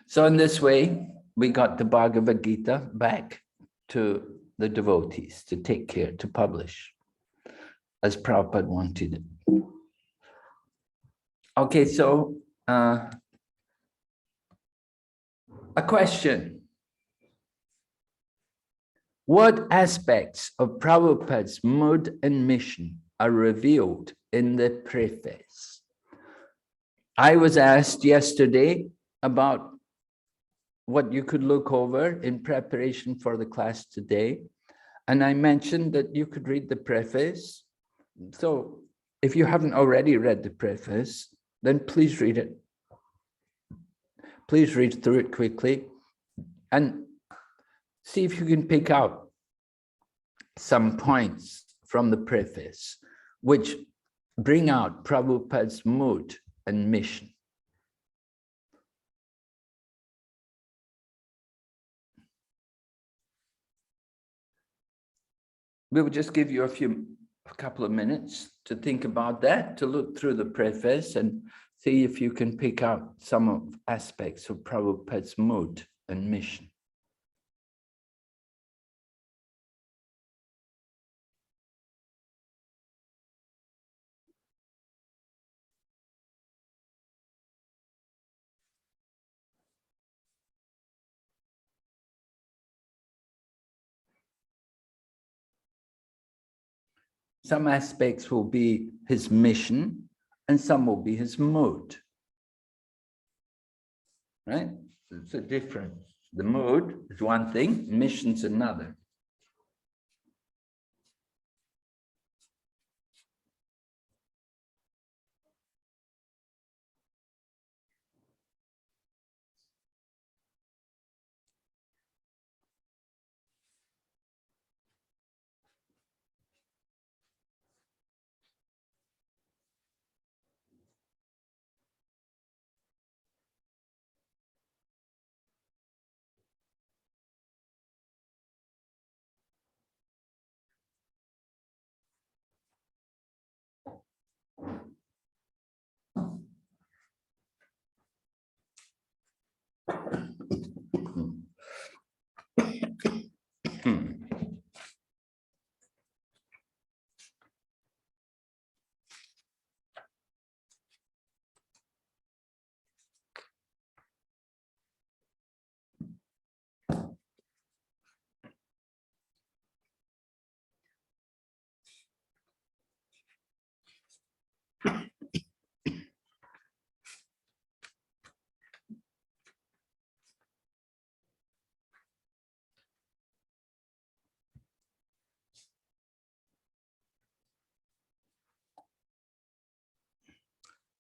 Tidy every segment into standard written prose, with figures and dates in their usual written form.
So in this way, we got the Bhagavad Gita back to the devotees to take care, to publish, as Prabhupada wanted it. Okay, so a question. What aspects of Prabhupada's mood and mission are revealed in the preface? I was asked yesterday about what you could look over in preparation for the class today. And I mentioned that you could read the preface. So if you haven't already read the preface, then please read it. Please read through it quickly and see if you can pick out some points from the preface which bring out Prabhupada's mood and mission. We will just give you a couple of minutes to think about that, to look through the preface and see if you can pick out some of aspects of Prabhupada's mood and mission. Some aspects will be his mission and some will be his mood. Right? It's a difference. The mood is one thing, mission's another.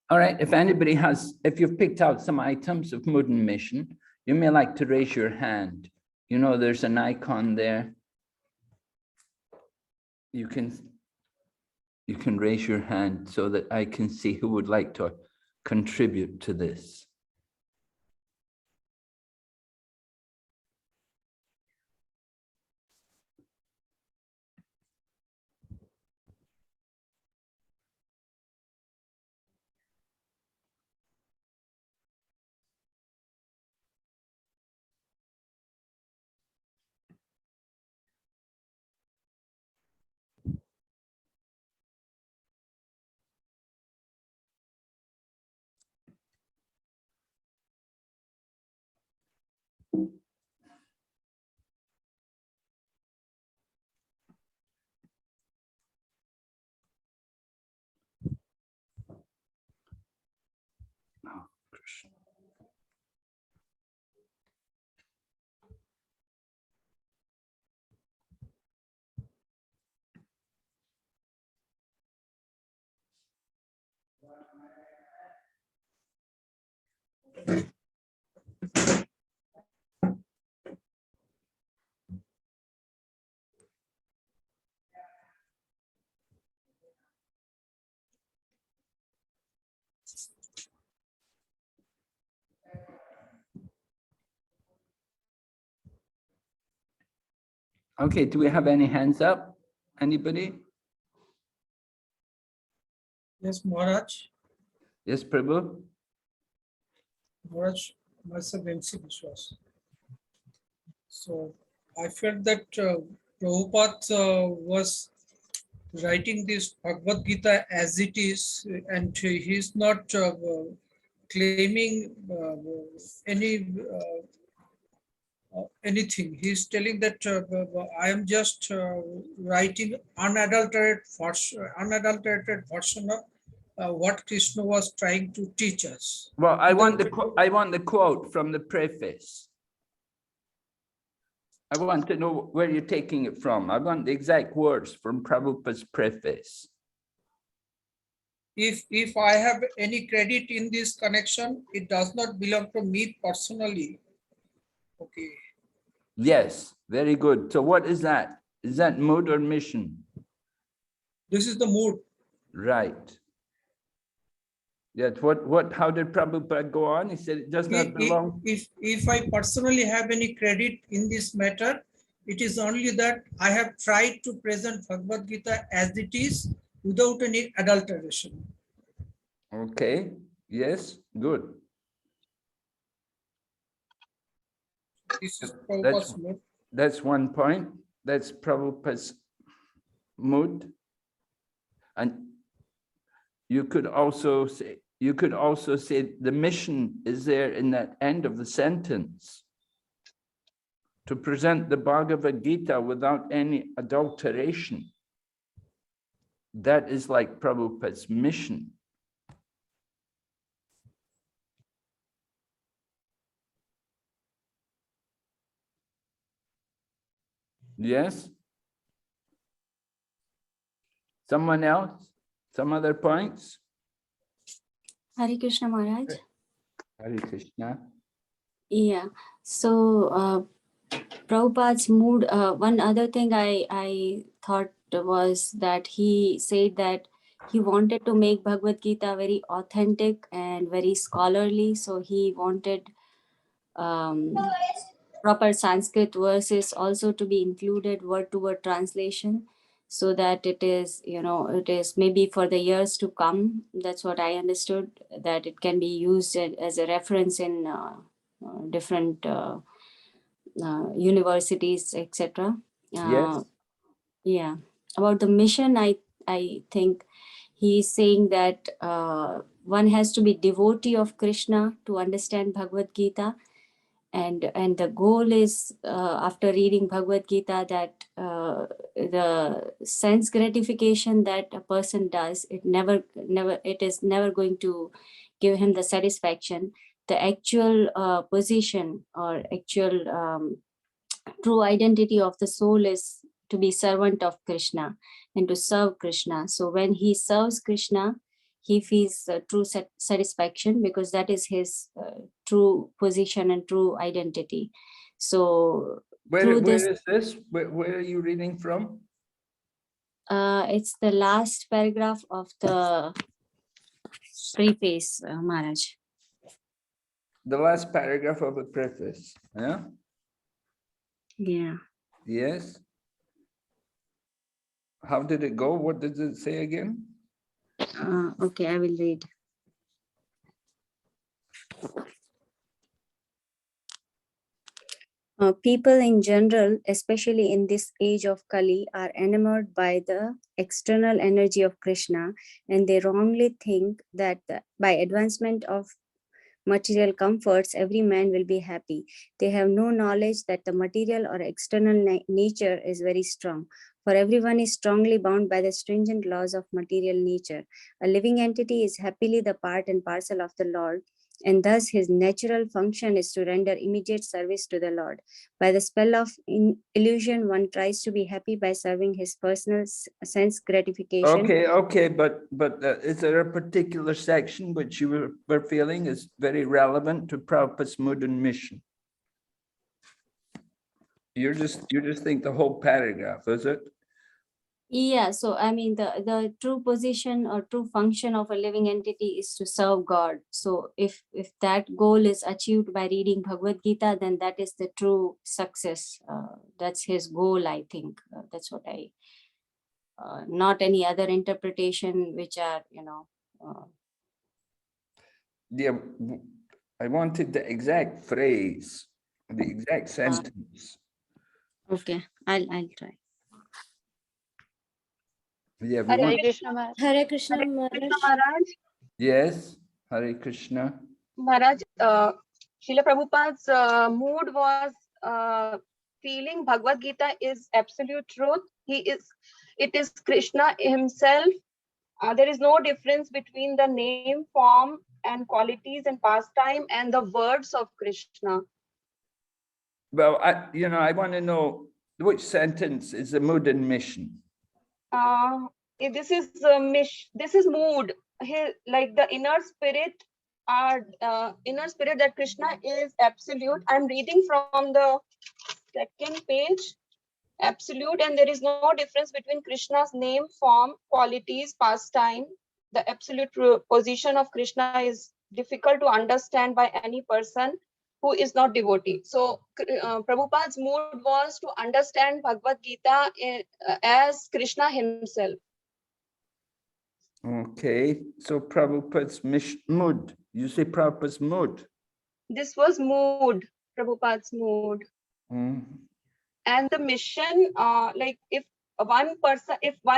All right, if you've picked out some items of mood and mission, you may like to raise your hand. You know, there's an icon there. You can raise your hand so that I can see who would like to contribute to this. Oh, Krishna. Okay, do we have any hands up? Anybody? Yes, Maharaj. Yes, Prabhu? Maharaj, Myself, MC Vishwas. So I felt that Prabhupada was writing this Bhagavad Gita as it is, and he's not claiming anything. He's telling that I am just writing unadulterated version of what Krishna was trying to teach us. Well, I want Without the quote from the preface. I want to know where you're taking it from. I want the exact words from Prabhupada's preface. if I have any credit in this connection, it does not belong to me personally. Okay. Yes, very good. So what is that? Is that mood or mission? This is the mood. Right. Yes. How did Prabhupada go on? He said it does not belong. If I personally have any credit in this matter, it is only that I have tried to present Bhagavad Gita as it is without any adulteration. Okay. Yes. Good. This is Prabhupada's mood. That's one point. That's Prabhupada's mood. And you could also say the mission is there in that end of the sentence. To present the Bhagavad Gita without any adulteration. That is like Prabhupada's mission. Yes? Someone else? Some other points? Hare Krishna Maharaj. Hare Krishna. Yeah. So Prabhupada's mood, one other thing I thought was that he said that he wanted to make Bhagavad Gita very authentic and very scholarly. So he wanted proper Sanskrit verses also to be included, word to word translation, so that it is, it is maybe for the years to come. That's what I understood, that it can be used as a reference in different universities, etc. Yes. Yeah. About the mission, I think he's saying that one has to be devotee of Krishna to understand Bhagavad Gita, and the goal is after reading Bhagavad Gita that the sense gratification that a person does, it is never going to give him the satisfaction. The actual position or actual true identity of the soul is to be servant of Krishna and to serve Krishna. So when he serves Krishna, he feels true satisfaction, because that is his true position and true identity. So where is this? Where are you reading from? It's the last paragraph of the preface, Maharaj. The last paragraph of the preface. Yeah. Yeah. Yes. How did it go? What did it say again? Okay, I will read. People in general, especially in this age of Kali, are enamored by the external energy of Krishna, and they wrongly think that by advancement of material comforts, every man will be happy. They have no knowledge that the material or external nature is very strong. For everyone is strongly bound by the stringent laws of material nature. A living entity is happily the part and parcel of the Lord, and thus his natural function is to render immediate service to the Lord. By the spell of illusion, one tries to be happy by serving his personal sense gratification. Okay, but is there a particular section which you were feeling is very relevant to Prabhupada's mood and mission? You just think the whole paragraph, is it? Yeah, so I mean the true position or true function of a living entity is to serve God. So if that goal is achieved by reading Bhagavad Gita, then that is the true success. That's his goal, I think. That's what I, not any other interpretation which are, Yeah, I wanted the exact phrase, the exact sentence. Okay, I'll try. Yeah, we Hare want. Krishna Maharaj. Hare Krishna Hare Maharaj. Krishna Maharaj. Yes, Hare Krishna. Maharaj, Srila Prabhupada's mood was feeling Bhagavad Gita is absolute truth. It is Krishna himself. There is no difference between the name, form, and qualities and pastime and the words of Krishna. Well, I want to know which sentence is the mood and mission. This is mood. Like the inner spirit that Krishna is absolute. I'm reading from the second page. Absolute, and there is no difference between Krishna's name, form, qualities, pastime. The absolute position of Krishna is difficult to understand by any person who is not devotee. So Prabhupada's mood was to understand Bhagavad Gita as Krishna himself. Okay, so Prabhupada's mood. You say Prabhupada's mood. This was mood, Prabhupada's mood. And the mission, like if one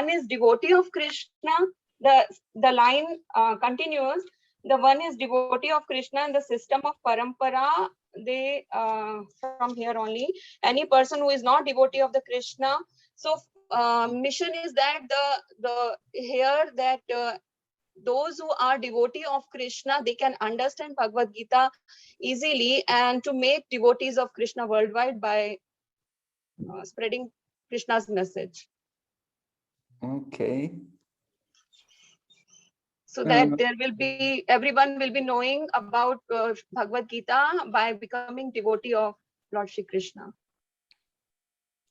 is devotee of Krishna, the line continues. The one is devotee of Krishna and the system of parampara. They from here only. Any person who is not devotee of the Krishna. So mission is that those who are devotee of Krishna, they can understand Bhagavad Gita easily, and to make devotees of Krishna worldwide by spreading Krishna's message. Okay. So that everyone will be knowing about Bhagavad Gita by becoming devotee of Lord Shri Krishna.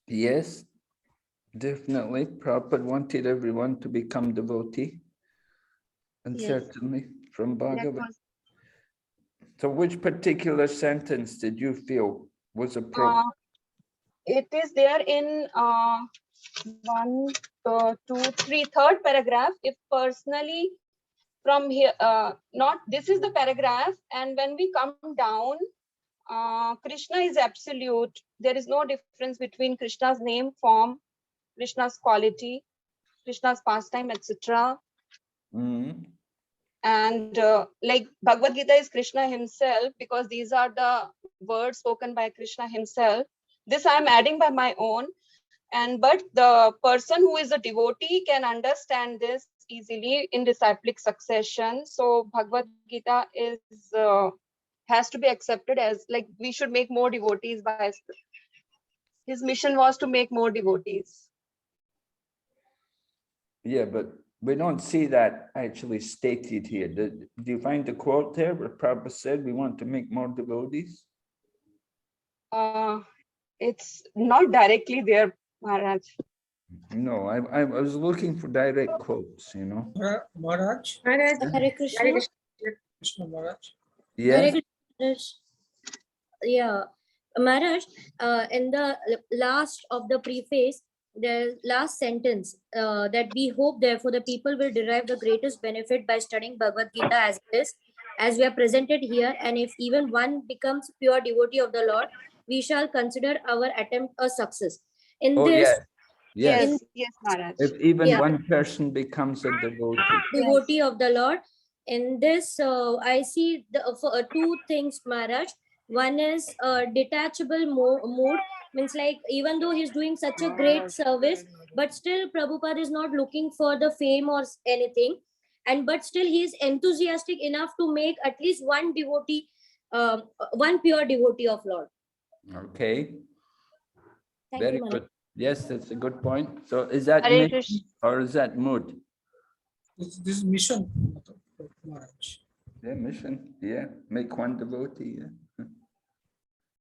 Yes, definitely. Prabhupada wanted everyone to become devotee. And Yes. certainly from Bhagavad. was- So which particular sentence did you feel was appropriate? It is there in 1, 2, 3, third paragraph. If personally from here, not this is the paragraph, and when we come down, Krishna is absolute. There is no difference between Krishna's name, form, Krishna's quality, Krishna's pastime, etc. And like Bhagavad Gita is Krishna himself, because these are the words spoken by Krishna himself. This I am adding by my own, but the person who is a devotee can understand this easily in disciplic succession. So Bhagavad Gita is has to be accepted as, like, we should make more devotees. By his mission was to make more devotees. Yeah, but we don't see that actually stated here. Do you find the quote there where Prabhupada said we want to make more devotees? It's not directly there, Maharaj. No, I was looking for direct quotes, you know. Maharaj, Hare Krishna. Krishna Maharaj. Yes. Hare Krishna. Yeah, Maharaj, in the last of the preface, the last sentence, that we hope therefore the people will derive the greatest benefit by studying Bhagavad Gita as this, as we are presented here, and if even one becomes pure devotee of the Lord, we shall consider our attempt a success. In Oh, this, yes. Yes, Maharaj. If even Yeah. one person becomes a devotee. devotee of the Lord. In this, I see two things, Maharaj. One is detachable mood, means like even though he's doing such a great service, but still Prabhupada is not looking for the fame or anything, and but still he is enthusiastic enough to make at least one devotee, one pure devotee of Lord. Okay. Thank Very you, Maharaj. good. Yes, that's a good point. So is that Hare mission Krishna. or is that mood? This is mission, Maharaj. Yeah, mission. Yeah, make one devotee. Yeah.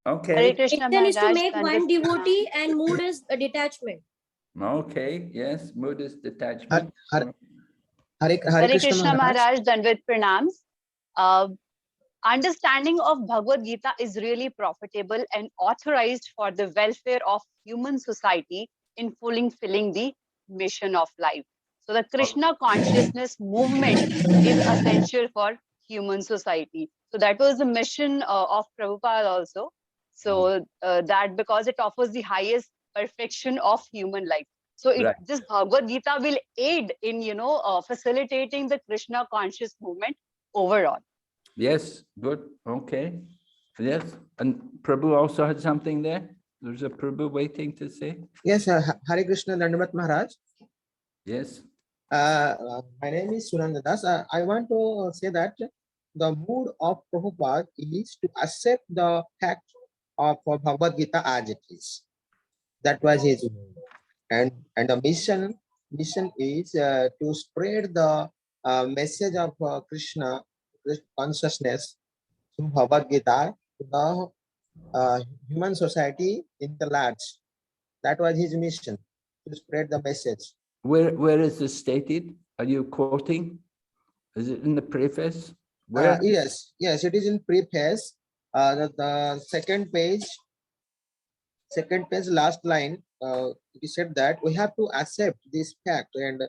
Hare Okay. Krishna Mission is to Maharaj. make one devotee, and mood is a detachment. Okay. Yes, mood is detachment. Hare Hare Krishna Krishna Maharaj. Maharaj, Dandavat Pranams. Understanding of Bhagavad Gita is really profitable and authorized for the welfare of human society in fulfilling the mission of life. So the Krishna consciousness movement is essential for human society. So that was the mission of Prabhupada also. So that because it offers the highest perfection of human life. So Right. this Bhagavad Gita will aid in, facilitating the Krishna conscious movement overall. Yes, good. Okay. Yes. And Prabhu also had something there. There's a Prabhu waiting to say. Yes, Hare Krishna Dandavat Maharaj. Yes. My name is Sunanda Das. I want to say that the mood of Prabhupada is to accept the fact of Bhagavad Gita as it is. That was his mood. And the mission is to spread the message of Krishna consciousness through Bhagavad Gita to the human society in the large. That was his mission, to spread the message. Where is this stated? Are you quoting? Is it in the preface? Where? Yes, it is in preface. The second page, last line. It is said that we have to accept this fact and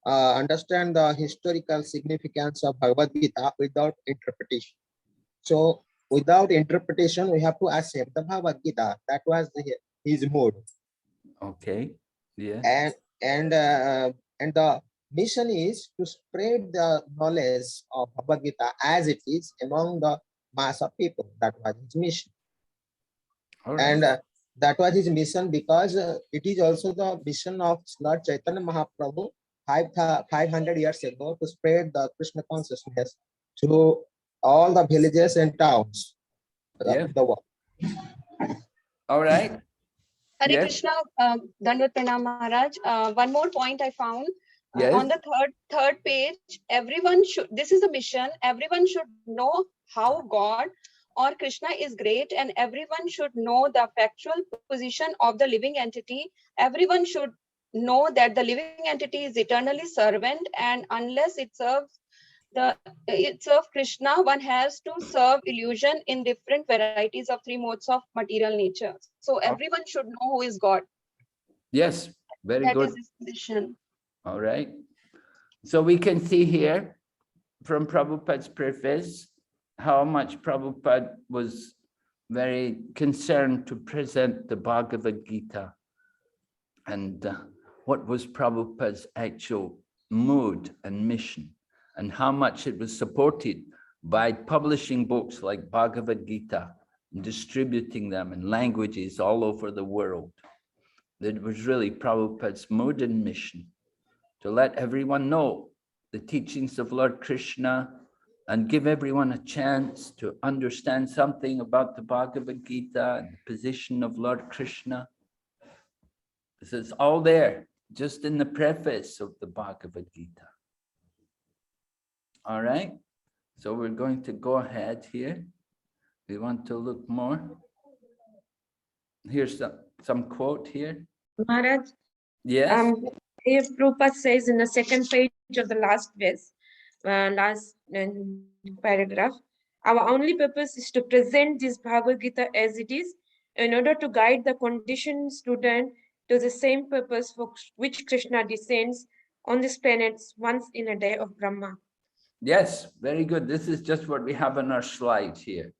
understand the historical significance of Bhagavad Gita without interpretation. So, without interpretation, we have to accept the Bhagavad Gita. That was his mood. Okay. Yeah. And the mission is to spread the knowledge of Bhagavad Gita as it is among the mass of people. That was his mission. All right. And that was his mission because it is also the mission of Lord Chaitanya Mahaprabhu 500 years ago to spread the Krishna consciousness to all the villages and towns of the world. All right. Hare Yes. Krishna, Dandavat Pranam Maharaj. One more point I found. Yes. On the third page, everyone should, this is a mission, everyone should know how God or Krishna is great, and everyone should know the factual position of the living entity. Everyone should know that the living entity is eternally servant, and unless it serves Krishna, one has to serve illusion in different varieties of three modes of material nature. So everyone should know who is God. Yes. Very That good. is his position. All right. So we can see here from Prabhupada's preface how much Prabhupada was very concerned to present the Bhagavad Gita and what was Prabhupada's actual mood and mission and how much it was supported by publishing books like Bhagavad Gita and distributing them in languages all over the world. It was really Prabhupada's mood and mission to let everyone know the teachings of Lord Krishna and give everyone a chance to understand something about the Bhagavad Gita and the position of Lord Krishna. This is all there, just in the preface of the Bhagavad Gita. All right, so we're going to go ahead here. We want to look more. Here's some quote here. Maharaj, Yes. here Prabhupada says in the second page of the last verse, paragraph, our only purpose is to present this Bhagavad Gita as it is in order to guide the conditioned student to the same purpose for which Krishna descends on this planet once in a day of Brahma. Yes, very good. This is just what we have on our slides here.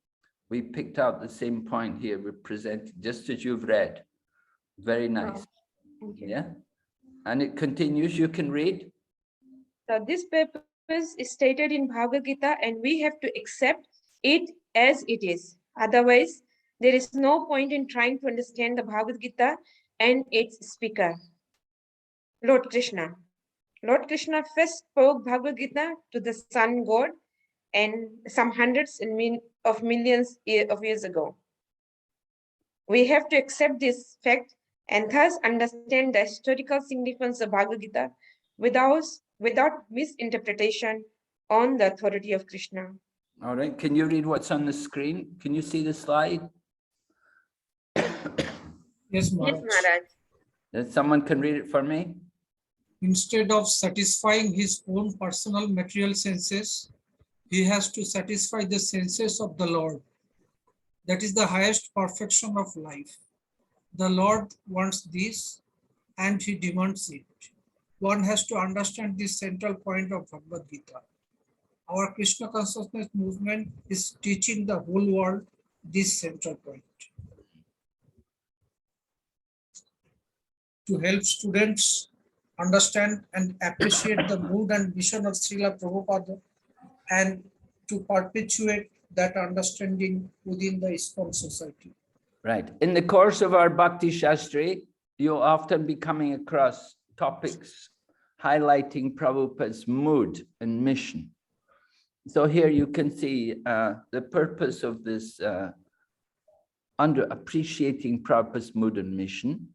We picked out the same point here. We presented just as you've read. Very nice. Yeah. And it continues. You can read. So this purpose is stated in Bhagavad Gita and we have to accept it as it is. Otherwise, there is no point in trying to understand the Bhagavad Gita and its speaker, Lord Krishna. Lord Krishna first spoke Bhagavad Gita to the sun god and some hundreds of millions of years ago. We have to accept this fact and thus understand the historical significance of Bhagavad Gita without misinterpretation on the authority of Krishna. All right. Can you read what's on the screen? Can you see the slide? Yes, Maharaj. Yes, Maharaj. That someone can read it for me? Instead of satisfying his own personal material senses, he has to satisfy the senses of the Lord. That is the highest perfection of life. The Lord wants this and he demands it. One has to understand this central point of Bhagavad Gita. Our Krishna consciousness movement is teaching the whole world this central point. To help students understand and appreciate the mood and mission of Srila Prabhupada and to perpetuate that understanding within the ISKCON society. Right. In the course of our Bhakti Sastri, you'll often be coming across topics highlighting Prabhupada's mood and mission. So here you can see the purpose of this under appreciating Prabhupada's mood and mission.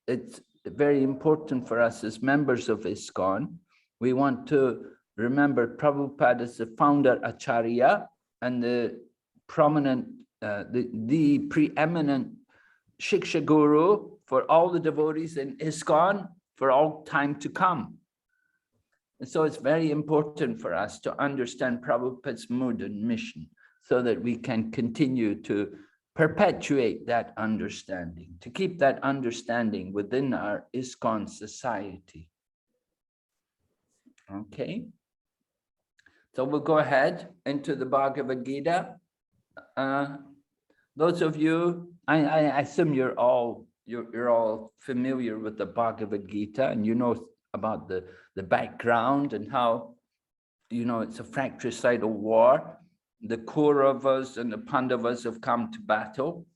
It's very important for us as members of ISKCON. We want to remember Prabhupada as the founder Acharya and the prominent, the preeminent Shiksha Guru for all the devotees in ISKCON for all time to come. And so it's very important for us to understand Prabhupada's mood and mission so that we can continue to perpetuate that understanding, to keep that understanding within our ISKCON society. Okay. So we'll go ahead into the Bhagavad Gita. Those of you, I assume you're all familiar with the Bhagavad Gita, and you know about the background and how, you know, it's a fratricidal war. The Kauravas and the Pandavas have come to battle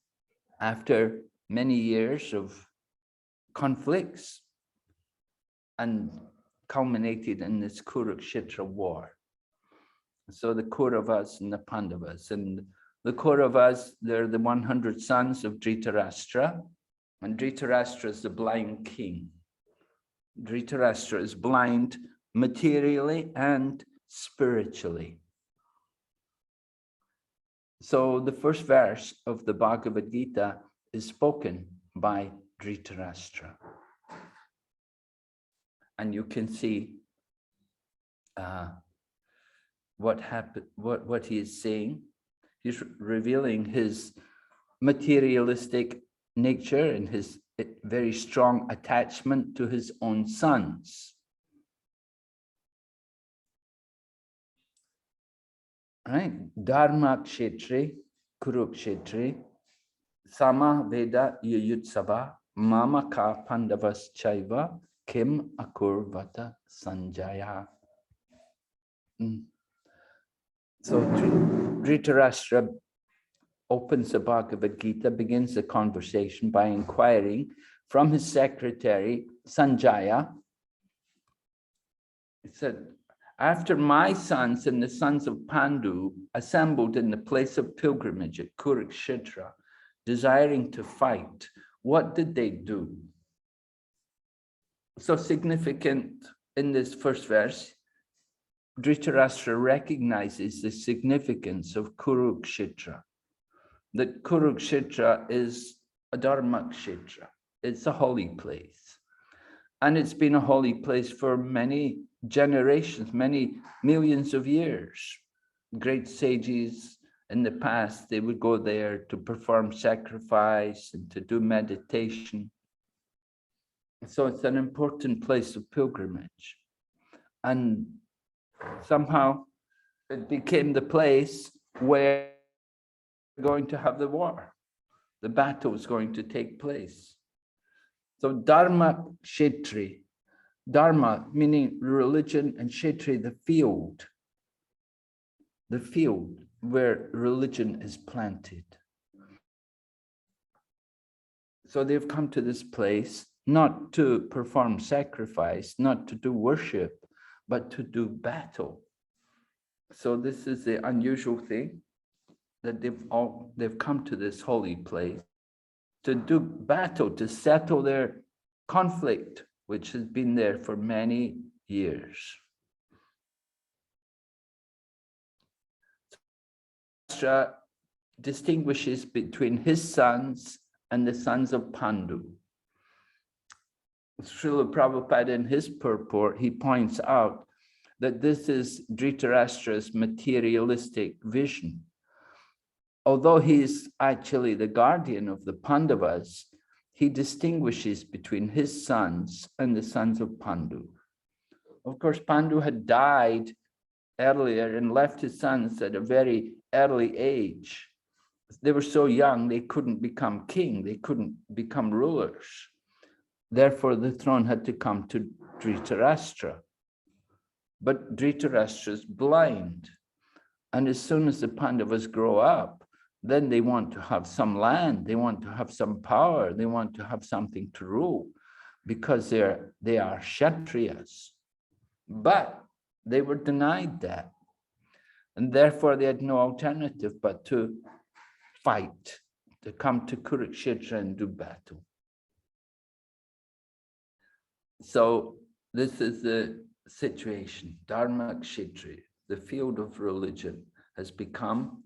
after many years of conflicts and culminated in this Kurukshetra war. So the Kauravas and the Pandavas, and the Kauravas, they're the 100 sons of Dhritarashtra, and Dhritarashtra is the blind king. Dhritarashtra is blind materially and spiritually. So the first verse of the Bhagavad Gita is spoken by Dhritarashtra. And you can see what he is saying. He's revealing his materialistic nature and his very strong attachment to his own sons. Right? Dharma kshetri, kurukshetri, sama veda yuyutsava, mama ka pandavas chaiva, kim akurvata sanjaya. So Dhritarashtra opens the Bhagavad Gita, begins the conversation by inquiring from his secretary, Sanjaya. He said, after my sons and the sons of Pandu assembled in the place of pilgrimage at Kurukshetra, desiring to fight, what did they do? So significant in this first verse, Dhritarashtra recognizes the significance of Kurukshetra, that Kurukshetra is a Dharmakshetra. It's a holy place. And it's been a holy place for many generations, many millions of years. Great sages in the past, they would go there to perform sacrifice and to do meditation. So it's an important place of pilgrimage. And somehow it became the place where we're going to have the war. The battle is going to take place. So Dharma Kshetri, Dharma meaning religion, and Kshetri, the field where religion is planted. So they've come to this place not to perform sacrifice, not to do worship, but to do battle. So this is the unusual thing, that they've come to this holy place to do battle, to settle their conflict, which has been there for many years. Shastra distinguishes between his sons and the sons of Pandu. Srila Prabhupada in his purport, he points out that this is Dhritarashtra's materialistic vision. Although he is actually the guardian of the Pandavas, he distinguishes between his sons and the sons of Pandu. Of course, Pandu had died earlier and left his sons at a very early age. They were so young, they couldn't become king, they couldn't become rulers. Therefore, the throne had to come to Dhritarashtra. But Dhritarashtra is blind. And as soon as the Pandavas grow up, then they want to have some land, they want to have some power, they want to have something to rule, because they are Kshatriyas. But they were denied that. And therefore they had no alternative but to fight, to come to Kurukshetra and do battle. So this is the situation. Dharma Kshetri, the field of religion, has become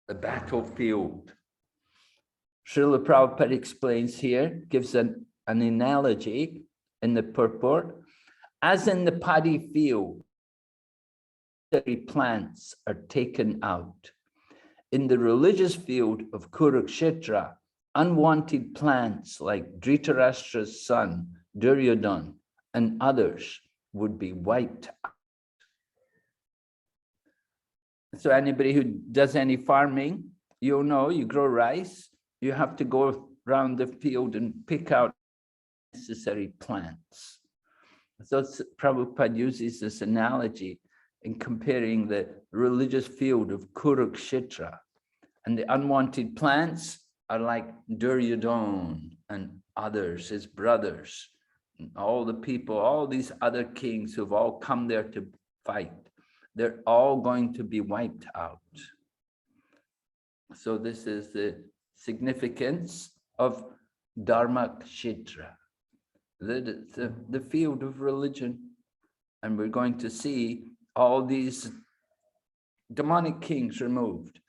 a battlefield. Srila Prabhupada explains here, gives an analogy in the purport. As in the paddy field, plants are taken out. In the religious field of Kurukshetra, unwanted plants like Dhritarashtra's son, Duryodhana, and others would be wiped out. So anybody who does any farming, you'll know, you grow rice, you have to go around the field and pick out necessary plants. So Prabhupada uses this analogy in comparing the religious field of Kurukshetra, and the unwanted plants are like Duryodhana and others, his brothers, and all the people, all these other kings who've all come there to fight. They're all going to be wiped out. So this is the significance of Dharma Kshetra, the field of religion. And we're going to see all these demonic kings removed.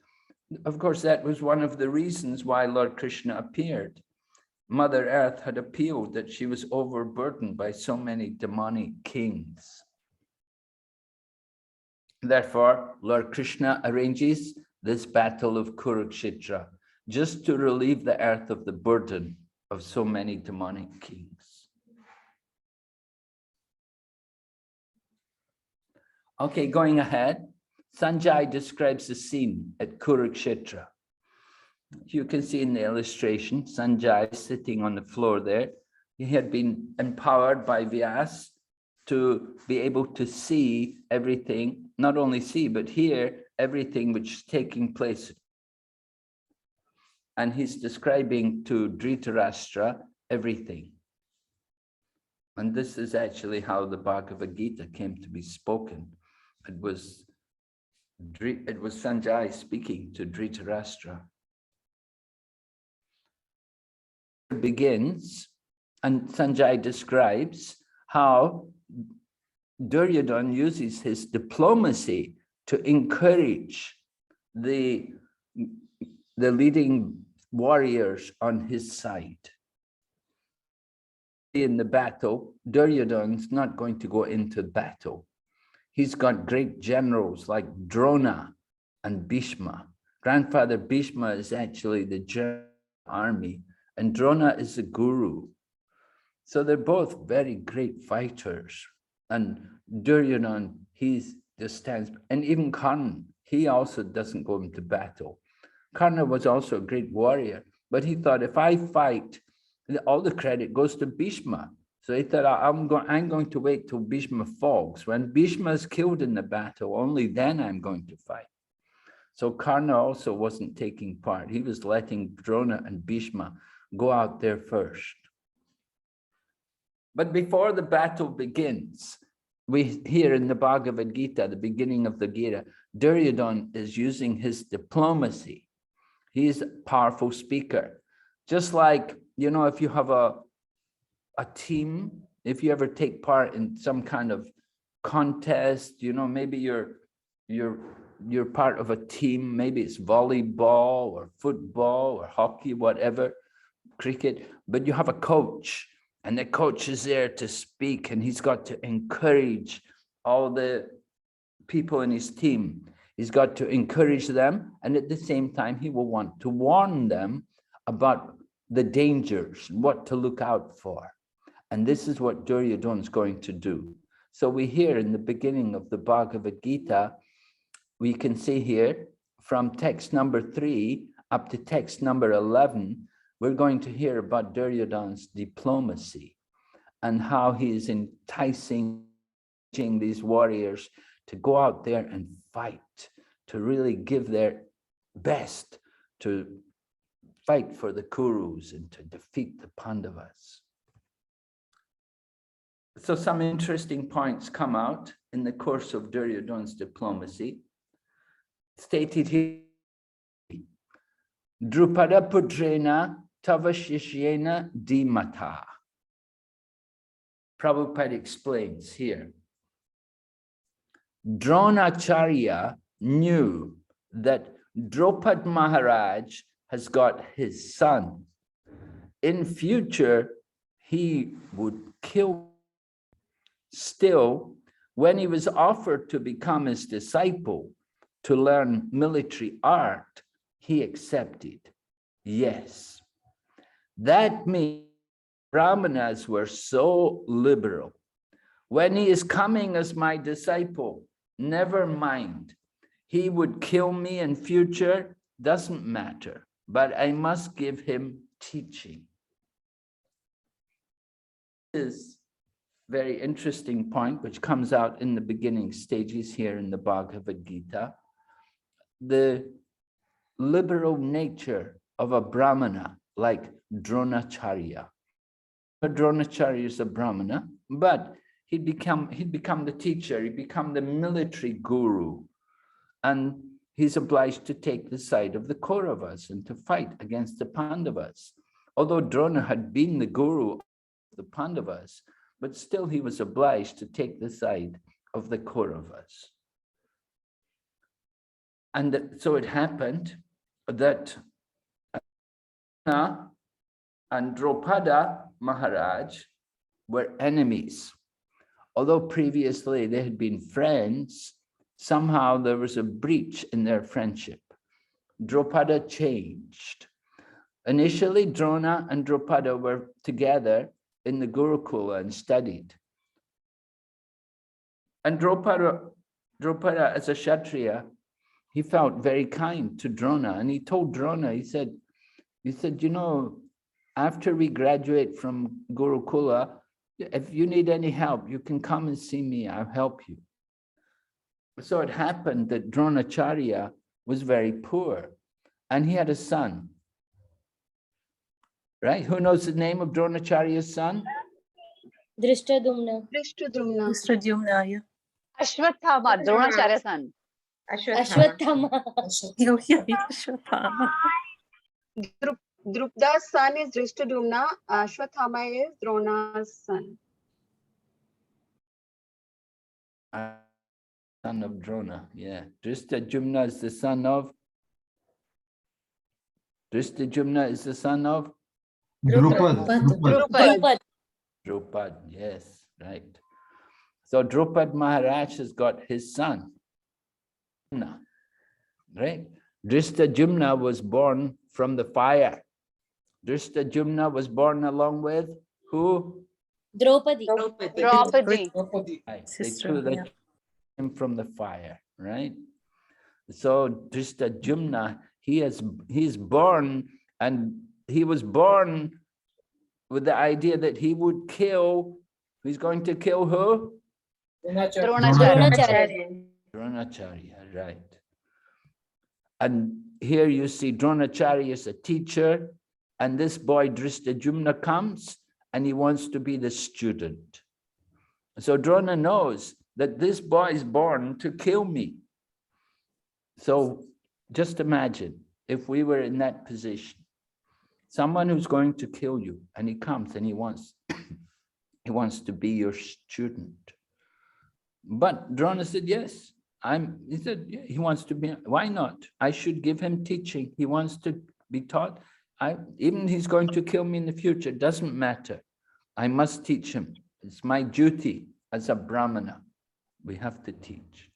Of course, that was one of the reasons why Lord Krishna appeared. Mother Earth had appealed that she was overburdened by so many demonic kings. Therefore, Lord Krishna arranges this battle of Kurukshetra just to relieve the earth of the burden of so many demonic kings. Okay, going ahead, Sanjay describes the scene at Kurukshetra. You can see in the illustration, Sanjay sitting on the floor there. He had been empowered by Vyas to be able to see everything, not only see, but hear everything which is taking place. And he's describing to Dhritarashtra everything. And this is actually how the Bhagavad Gita came to be spoken. It was Sanjay speaking to Dhritarashtra. It begins, and Sanjay describes how Duryodhana uses his diplomacy to encourage the leading warriors on his side. In the battle, Duryodhana's not going to go into battle. He's got great generals like Drona and Bhishma. Grandfather Bhishma is actually the general army, and Drona is the guru. So they're both very great fighters. And Duryodhana, he just stands, and even Karna, he also doesn't go into battle. Karna was also a great warrior, but he thought, if I fight, all the credit goes to Bhishma. So he thought, I'm going to wait till Bhishma falls. When Bhishma is killed in the battle, only then I'm going to fight. So Karna also wasn't taking part. He was letting Drona and Bhishma go out there first. But before the battle begins, we hear in the Bhagavad Gita, the beginning of the Gita, Duryodhana is using his diplomacy. He's a powerful speaker. Just like, you know, if you have a team, if you ever take part in some kind of contest, you know, maybe you're part of a team, maybe it's volleyball or football or hockey, whatever, cricket, but you have a coach, and the coach is there to speak, and he's got to encourage all the people in his team. He's got to encourage them, and at the same time, he will want to warn them about the dangers, what to look out for. And this is what Duryodhana is going to do. So we hear in the beginning of the Bhagavad Gita, we can see here from text number 3 up to text number 11, we're going to hear about Duryodhana's diplomacy and how he is enticing these warriors to go out there and fight, to really give their best to fight for the Kurus and to defeat the Pandavas. So some interesting points come out in the course of Duryodhana's diplomacy. Stated here, Drupada putrena tava shishyena dimata. Prabhupada explains here. Dronacharya knew that Draupad Maharaj has got his son. In future, he would kill. Still, when he was offered to become his disciple, to learn military art, he accepted. Yes. That means Brahmanas were so liberal. When he is coming as my disciple, never mind. He would kill me in future, doesn't matter, but I must give him teaching. This is a very interesting point, which comes out in the beginning stages here in the Bhagavad Gita. The liberal nature of a Brahmana like Dronacharya. Dronacharya is a Brahmana, but he'd become the teacher, he'd become the military guru, and he's obliged to take the side of the Kauravas and to fight against the Pandavas. Although Drona had been the guru of the Pandavas, but still he was obliged to take the side of the Kauravas. And so it happened that Arjuna and Drupada Maharaj were enemies. Although previously they had been friends, somehow there was a breach in their friendship. Drupada changed. Initially, Drona and Drupada were together in the Gurukula and studied. And Drupada as a Kshatriya, he felt very kind to Drona, and he told Drona, he said, you know, after we graduate from Gurukula, if you need any help, you can come and see me, I'll help you. So it happened that Dronacharya was very poor, and he had a son. Right? Who knows the name of Dronacharya's son? Drishtadumna. Drishtadumna, yeah. Ashwathama, Dronacharya's son. Ashwathama. Ashwathama. Drupada's son is Drishtadumna. Ashwathama is Drona's son. Son of Drona, yeah. Dristajumna is the son of? Dristajumna is the son of? Drupad. Drupad, yes, right. So Drupad Maharaj has got his son, right? Dristajumna was born from the fire. Dristajumna was born along with who? Draupadi. Draupadi. Right. They two that came from the fire, right? So Dristajumna, he's born, and he was born with the idea that he would kill, he's going to kill who? Dronacharya. Dronacharya, right. And here you see Dronacharya is a teacher, and this boy Dristajumna comes and he wants to be the student. So Drona knows that this boy is born to kill me. So just imagine if we were in that position. Someone who's going to kill you, and he comes and he wants to be your student. But Drona said, yes, he said, yeah, he wants to be, why not? I should give him teaching. He wants to be taught. Even he's going to kill me in the future, doesn't matter. I must teach him. It's my duty as a Brahmana. We have to teach.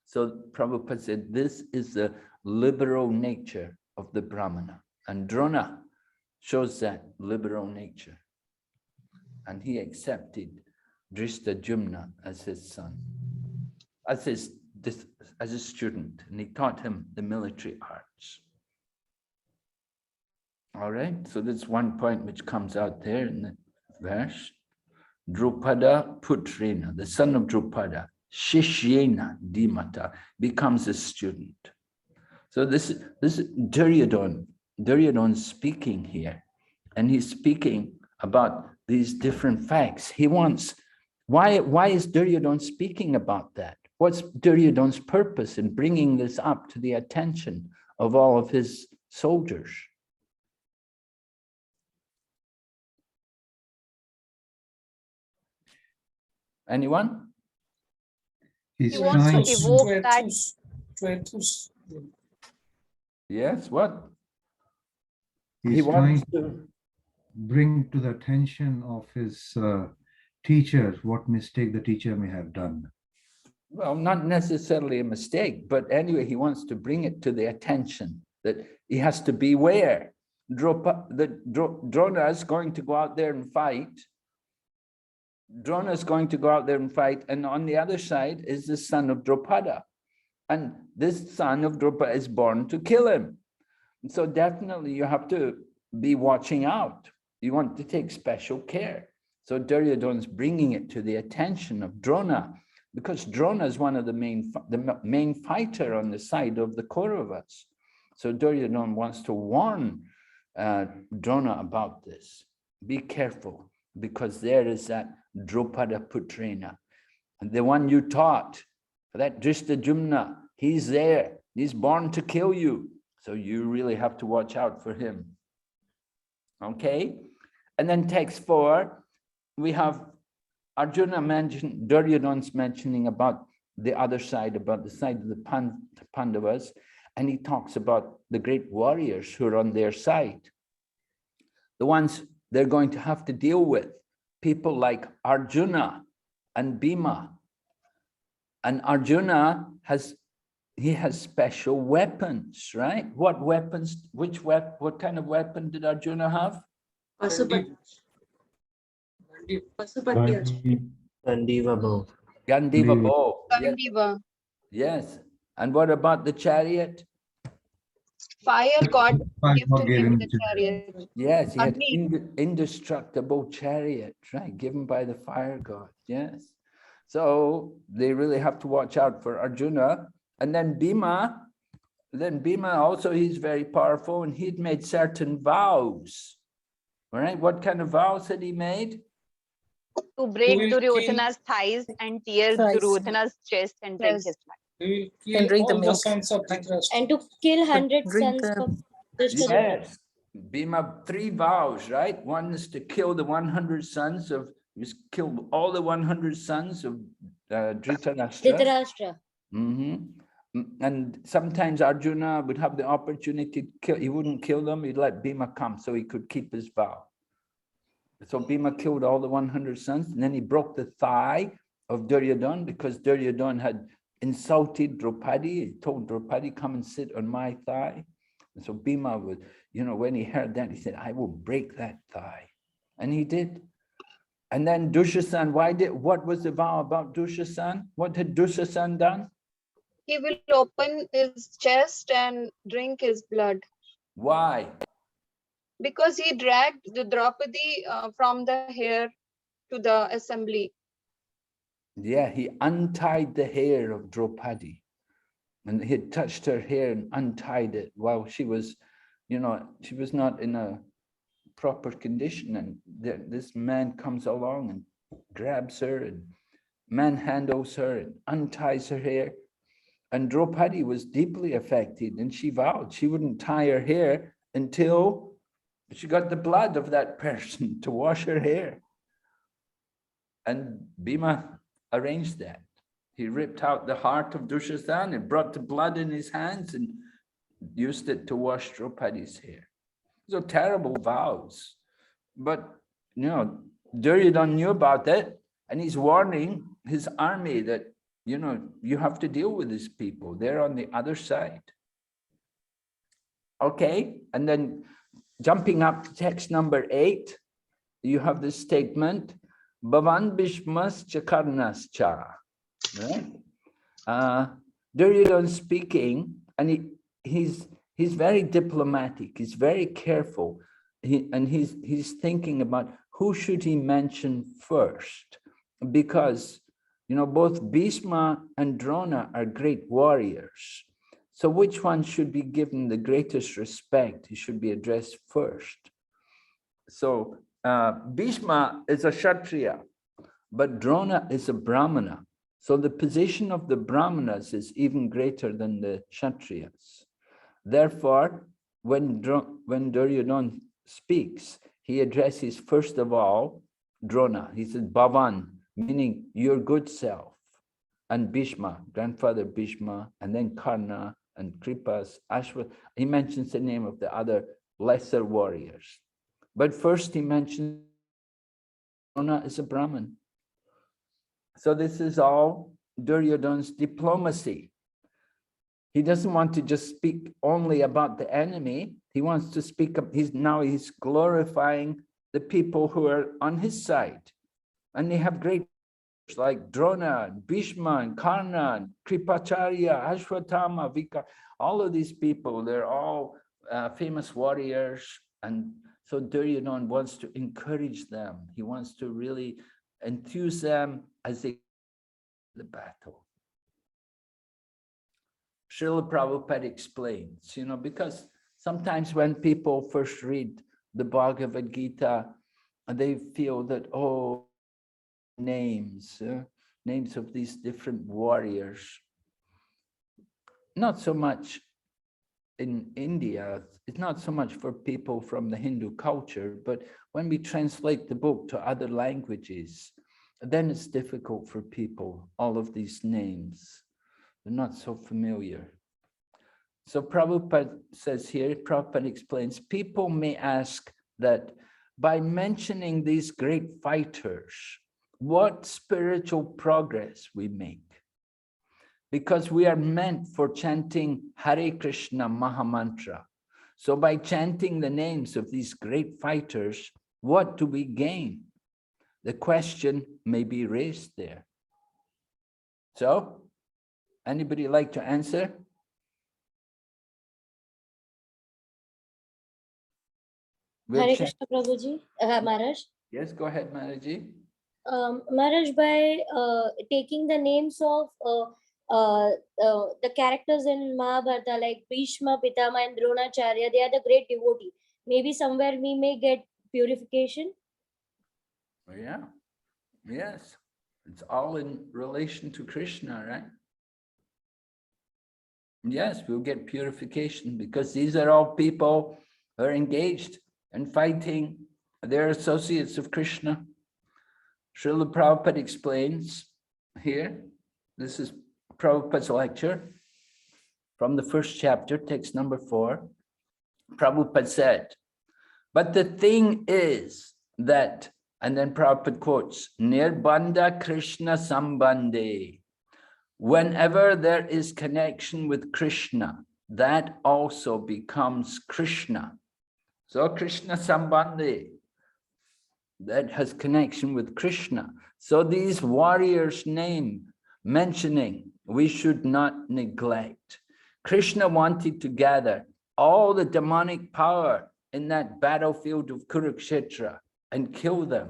So Prabhupada said, this is the liberal nature of the Brahmana. And Drona shows that liberal nature. And he accepted Drishtajumna as his son, as a student, and he taught him the military arts. All right, so that's one point which comes out there in the verse. Drupada Putrena, the son of Drupada, Shishyena Dimata, becomes a student. So this is Duryodhan's speaking here, and he's speaking about these different facts. He wants, why is Duryodhan speaking about that? What's Duryodhan's purpose in bringing this up to the attention of all of his soldiers? Anyone? He wants to evoke that. Yes, what? He's He wants trying to bring to the attention of his teacher what mistake the teacher may have done. Well, not necessarily a mistake, but anyway, he wants to bring it to the attention that he has to beware. Drona is going to go out there and fight. Drona is going to go out there and fight, and on the other side is the son of Drupada. And this son of Drupada is born to kill him. So definitely you have to be watching out. You want to take special care. So Duryodhan's bringing it to the attention of Drona, because Drona is one of the main fighter on the side of the Kauravas. So Duryodhan wants to warn Drona about this. Be careful, because there is that Drupada Putrena, and the one you taught, that Drishtajumna, he's there. He's born to kill you. So you really have to watch out for him. Okay? And then text 4, we have Arjuna mentioned, Duryodhan's mentioning about the other side, about the side of the Pandavas, and he talks about the great warriors who are on their side. The ones they're going to have to deal with, people like Arjuna and Bhima. And Arjuna has special weapons, right? What weapons, what kind of weapon did Arjuna have? Gandiva bow. Gandiva bow. Yes. Gandiva. Yes. And what about the chariot? Fire God God gave him the chariot. Yes, he had Agni. indestructible chariot, right? Given by the fire god. Yes. So they really have to watch out for Arjuna. And then Bhima also, he's very powerful, and he'd made certain vows. All right, what kind of vows had he made? To break Duryodhana's thighs and tear Duryodhana's chest and drink his blood. He will And kill drink the all the milk. sons of Dhritarashtra. And to kill 100 Drink sons the- of Drishtajumna. Yes, Bhima, 3 vows, right? One is to kill the 100 sons of, kill all the 100 sons of Dhritarashtra. Dhritarashtra. And sometimes Arjuna would have the opportunity to kill, he wouldn't kill them, he'd let Bhima come so he could keep his vow. So Bhima killed all the 100 sons, and then he broke the thigh of Duryodhana because Duryodhana had insulted Draupadi. He told Draupadi, come and sit on my thigh. And so Bhima was, when he heard that, he said, I will break that thigh. And he did. And then Dushasan, what was the vow about Dushasan? What had Dushasan done? He will open his chest and drink his blood. Why? Because he dragged the Draupadi from the hair to the assembly. Yeah, he untied the hair of Draupadi, and he had touched her hair and untied it while she was, she was not in a proper condition. And this man comes along and grabs her and manhandles her and unties her hair. And Draupadi was deeply affected, and she vowed she wouldn't tie her hair until she got the blood of that person to wash her hair. And Bhima arranged that. He ripped out the heart of Dushasan and brought the blood in his hands and used it to wash Draupadi's hair. So terrible vows. But, Duryodhana knew about it, and he's warning his army that, you have to deal with these people. They're on the other side. Okay, and then jumping up to text number 8, you have this statement, Bhavan Bhishmascha Karnascha. Right? Duryodhana speaking, and he's very diplomatic. He's very careful, he's thinking about who should he mention first, because both Bhishma and Drona are great warriors. So which one should be given the greatest respect? He should be addressed first. So Bhishma is a Kshatriya, but Drona is a Brahmana. So the position of the Brahmanas is even greater than the Kshatriyas. Therefore, when Duryodhana speaks, he addresses first of all Drona. He says Bhavan, meaning your good self, and Bhishma, grandfather Bhishma, and then Karna and Kripas, Ashwa. He mentions the name of the other lesser warriors. But first he mentions Drona is a Brahmin. So this is all Duryodhana's diplomacy. He doesn't want to just speak only about the enemy. He wants to speak up. He's glorifying the people who are on his side. And they have great like Drona, and Bhishma, and Karna, and Kripacharya, Ashwatthama, Vika. All of these people, they're all famous warriors. And so Duryodhana wants to encourage them. He wants to really enthuse them as they the battle. Srila Prabhupada explains, because sometimes when people first read the Bhagavad Gita, they feel that, oh, names of these different warriors. Not so much in India, it's not so much for people from the Hindu culture, but when we translate the book to other languages, then it's difficult for people, all of these names. They're not so familiar. So Prabhupada says here, Prabhupada explains, people may ask that by mentioning these great fighters, what spiritual progress we make? Because we are meant for chanting Hare Krishna Mahamantra. So by chanting the names of these great fighters, what do we gain? The question may be raised there. So, anybody like to answer? Hare Krishna Prabhuji, Maharaj. Yes, go ahead, Maharaji. Maharaj, by taking the names of the characters in Mahabharata like Bhishma, Pitama, and Dronacharya, they are the great devotee. Maybe somewhere we may get purification. Yeah, yes. It's all in relation to Krishna, right? Yes, we'll get purification because these are all people who are engaged in fighting. They're associates of Krishna. Srila Prabhupada explains here, this is Prabhupada's lecture from the first chapter, text number 4. Prabhupada said, but the thing is that, and then Prabhupada quotes, Nirbandha Krishna Sambandhe. Whenever there is connection with Krishna, that also becomes Krishna. So Krishna Sambandhe, that has connection with Krishna. So these warriors' name mentioning, we should not neglect. Krishna wanted to gather all the demonic power in that battlefield of Kurukshetra and kill them.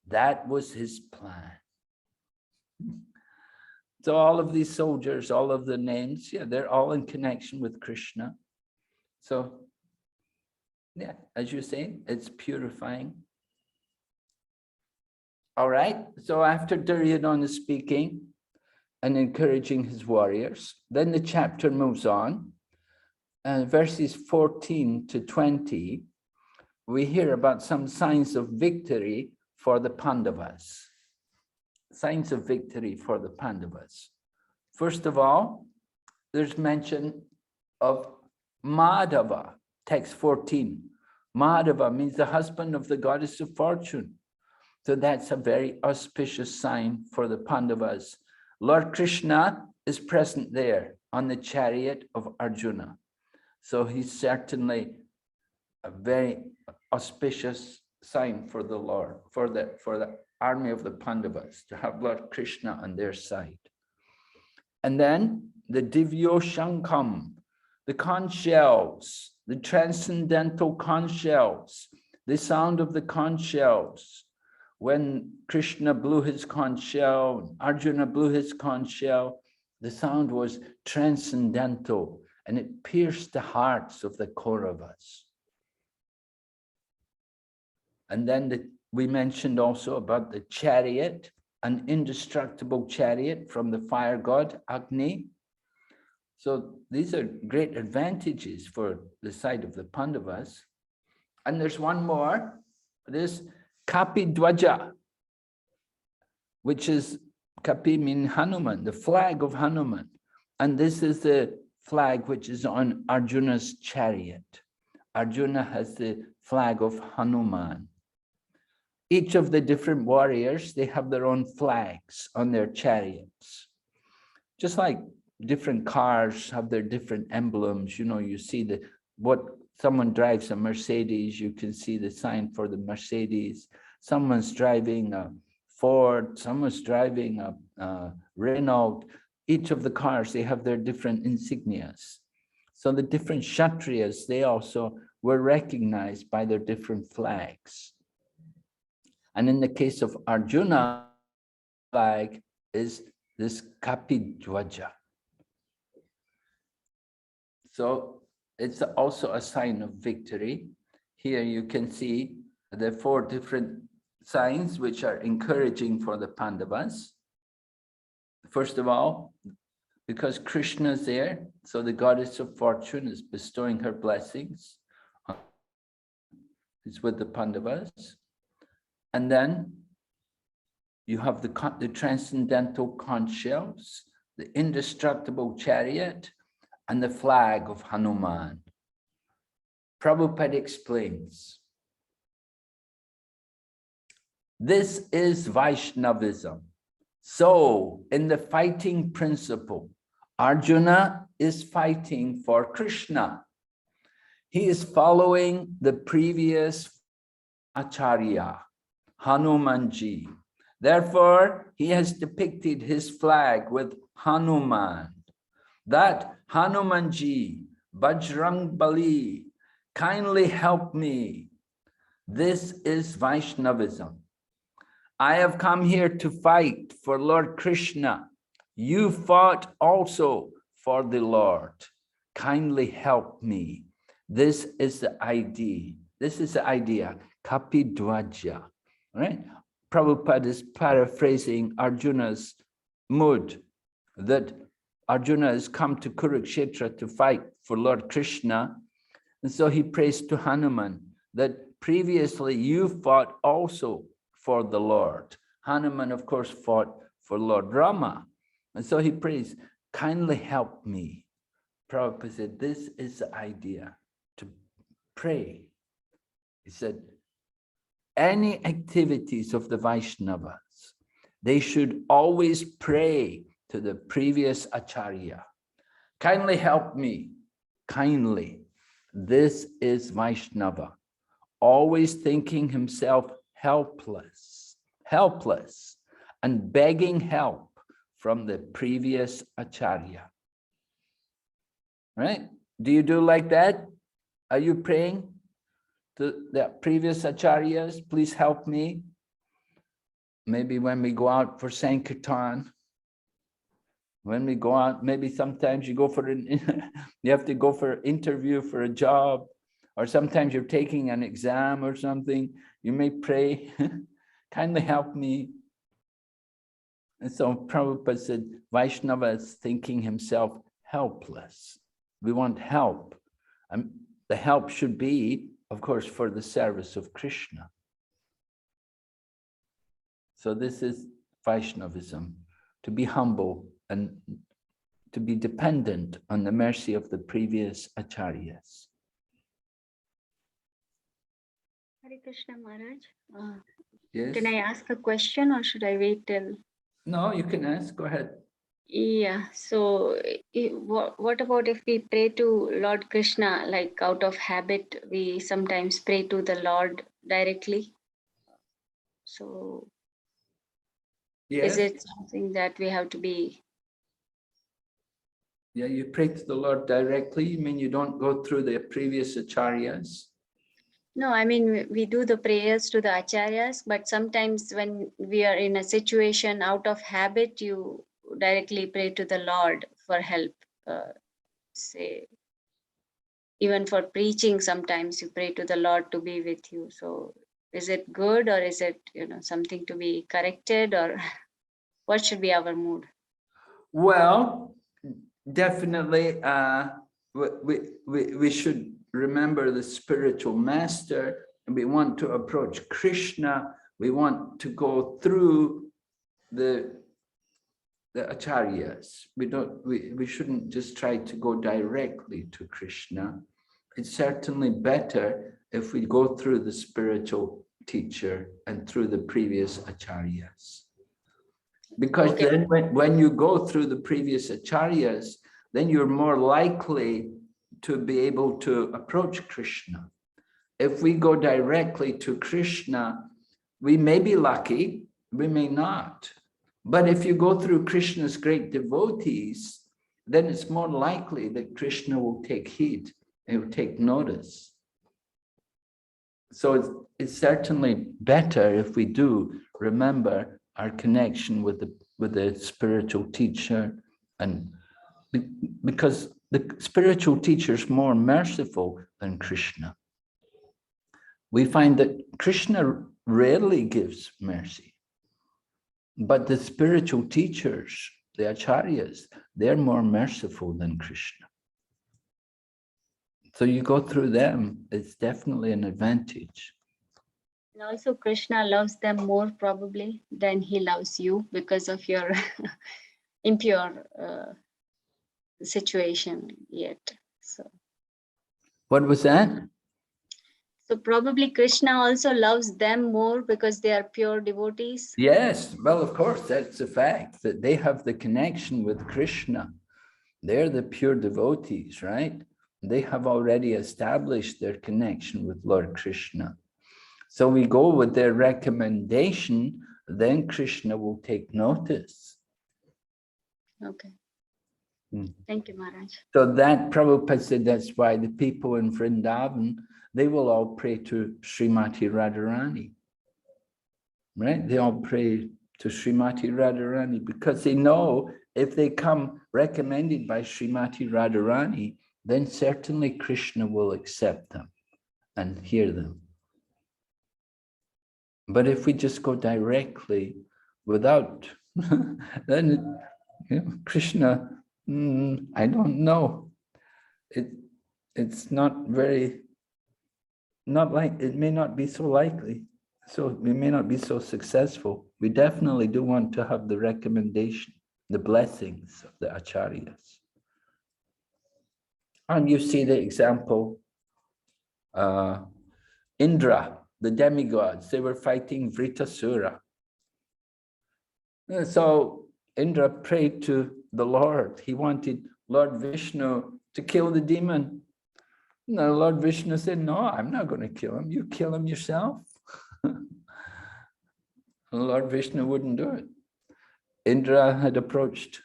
That was his plan. So all of these soldiers, all of the names, yeah, they're all in connection with Krishna. So, yeah, as you say, it's purifying. All right, so after Duryodhana is speaking and encouraging his warriors, then the chapter moves on. Verses 14 to 20, we hear about some signs of victory for the Pandavas. Signs of victory for the Pandavas. First of all, there's mention of Madhava, text 14. Madhava means the husband of the goddess of fortune. So that's a very auspicious sign for the Pandavas. Lord Krishna is present there on the chariot of Arjuna. So he's certainly a very auspicious sign for the Lord, for the army of the Pandavas, to have Lord Krishna on their side. And then the Divyo Shankam, the conch shells, the transcendental conch shells, the sound of the conch shells. When Krishna blew his conch shell, Arjuna blew his conch shell, the sound was transcendental and it pierced the hearts of the Kauravas. And then we mentioned also about the chariot, an indestructible chariot from the fire god Agni. So these are great advantages for the side of the Pandavas. And there's one more, this Kapi Dwaja, which is Kapi mean Hanuman, the flag of Hanuman. And this is the flag which is on Arjuna's chariot. Arjuna has the flag of Hanuman. Each of the different warriors, they have their own flags on their chariots. Just like different cars have their different emblems, you know, you see what someone drives a Mercedes, you can see the sign for the Mercedes. Someone's driving a Ford, someone's driving a Renault. Each of the cars, they have their different insignias. So the different Kshatriyas, they also were recognized by their different flags. And in the case of Arjuna, flag is this Kapi Dwaja. So it's also a sign of victory. Here you can see the 4 different signs which are encouraging for the Pandavas. First of all, because Krishna is there, so the goddess of fortune is bestowing her blessings. It's with the Pandavas. And then you have the transcendental conch shells, the indestructible chariot, and the flag of Hanuman. Prabhupada explains, this is Vaishnavism. So in the fighting principle, Arjuna is fighting for Krishna. He is following the previous Acharya, Hanumanji. Therefore, he has depicted his flag with Hanuman. That Hanumanji, Bajrang Bali, kindly help me. This is Vaishnavism. I have come here to fight for Lord Krishna. You fought also for the Lord. Kindly help me. This is the idea. This is the idea, Kapi Dwaja. Right? Prabhupada is paraphrasing Arjuna's mood, that Arjuna has come to Kurukshetra to fight for Lord Krishna. And so he prays to Hanuman that previously you fought also for the Lord. Hanuman, of course, fought for Lord Rama. And so he prays, kindly help me. Prabhupada said, this is the idea, to pray. He said, any activities of the Vaishnavas, they should always pray to the previous Acharya. Kindly help me, kindly. This is Vaishnava, always thinking himself helpless, and begging help from the previous Acharya. Right? Do you do like that? Are you praying to the previous Acharyas? Please help me. Maybe when we go out for Sankirtan, when we go out, maybe sometimes you go for you have to go for an interview for a job, or sometimes you're taking an exam or something. You may pray, kindly help me. And so Prabhupada said, Vaishnava is thinking himself helpless. We want help. And the help should be, of course, for the service of Krishna. So this is Vaishnavism, to be humble and to be dependent on the mercy of the previous Acharyas. Hare Krishna Maharaj. Yes? Can I ask a question or should I wait till? No, you can ask, go ahead. Yeah, so what about if we pray to Lord Krishna, like out of habit, we sometimes pray to the Lord directly? So Is Yes. it something that we have to be? Yeah, you pray to the Lord directly. You mean you don't go through the previous acharyas? No, I mean, we do the prayers to the acharyas, but sometimes when we are in a situation out of habit, you directly pray to the Lord for help. Say, even for preaching, sometimes you pray to the Lord to be with you. So is it good, or is it, something to be corrected, or what should be our mood? Well, definitely, we should remember the spiritual master, and we want to approach Krishna. We want to go through the acharyas. We shouldn't just try to go directly to Krishna. It's certainly better if we go through the spiritual teacher and through the previous acharyas. Because Okay. then when you go through the previous acharyas, then you're more likely to be able to approach Krishna. If we go directly to Krishna, we may be lucky, we may not. But if you go through Krishna's great devotees, then it's more likely that Krishna will take heed, he will take notice. So it's certainly better if we do remember our connection with the spiritual teacher, and because the spiritual teacher is more merciful than Krishna. We find that Krishna rarely gives mercy, but the spiritual teachers, the acharyas, they're more merciful than Krishna. So you go through them, it's definitely an advantage. And also Krishna loves them more probably than he loves you because of your impure situation yet. So What was that? So probably Krishna also loves them more because they are pure devotees. Yes, well, of course, that's a fact that they have the connection with Krishna. They're the pure devotees, right? They have already established their connection with Lord Krishna. So we go with their recommendation, then Krishna will take notice. Okay. Thank you, Maharaj. So that Prabhupada said that's why the people in Vrindavan, they will all pray to Srimati Radharani. Right? They all pray to Srimati Radharani because they know if they come recommended by Srimati Radharani, then certainly Krishna will accept them and hear them. But if we just go directly without, then Krishna, I don't know. It's not very, it may not be so likely. So we may not be so successful. We definitely do want to have the recommendation, the blessings of the acharyas. And you see the example, Indra, the demigods, they were fighting Vritasura. So Indra prayed to the Lord. He wanted Lord Vishnu to kill the demon. No, Lord Vishnu said, no, I'm not going to kill him. You kill him yourself. Lord Vishnu wouldn't do it. Indra had approached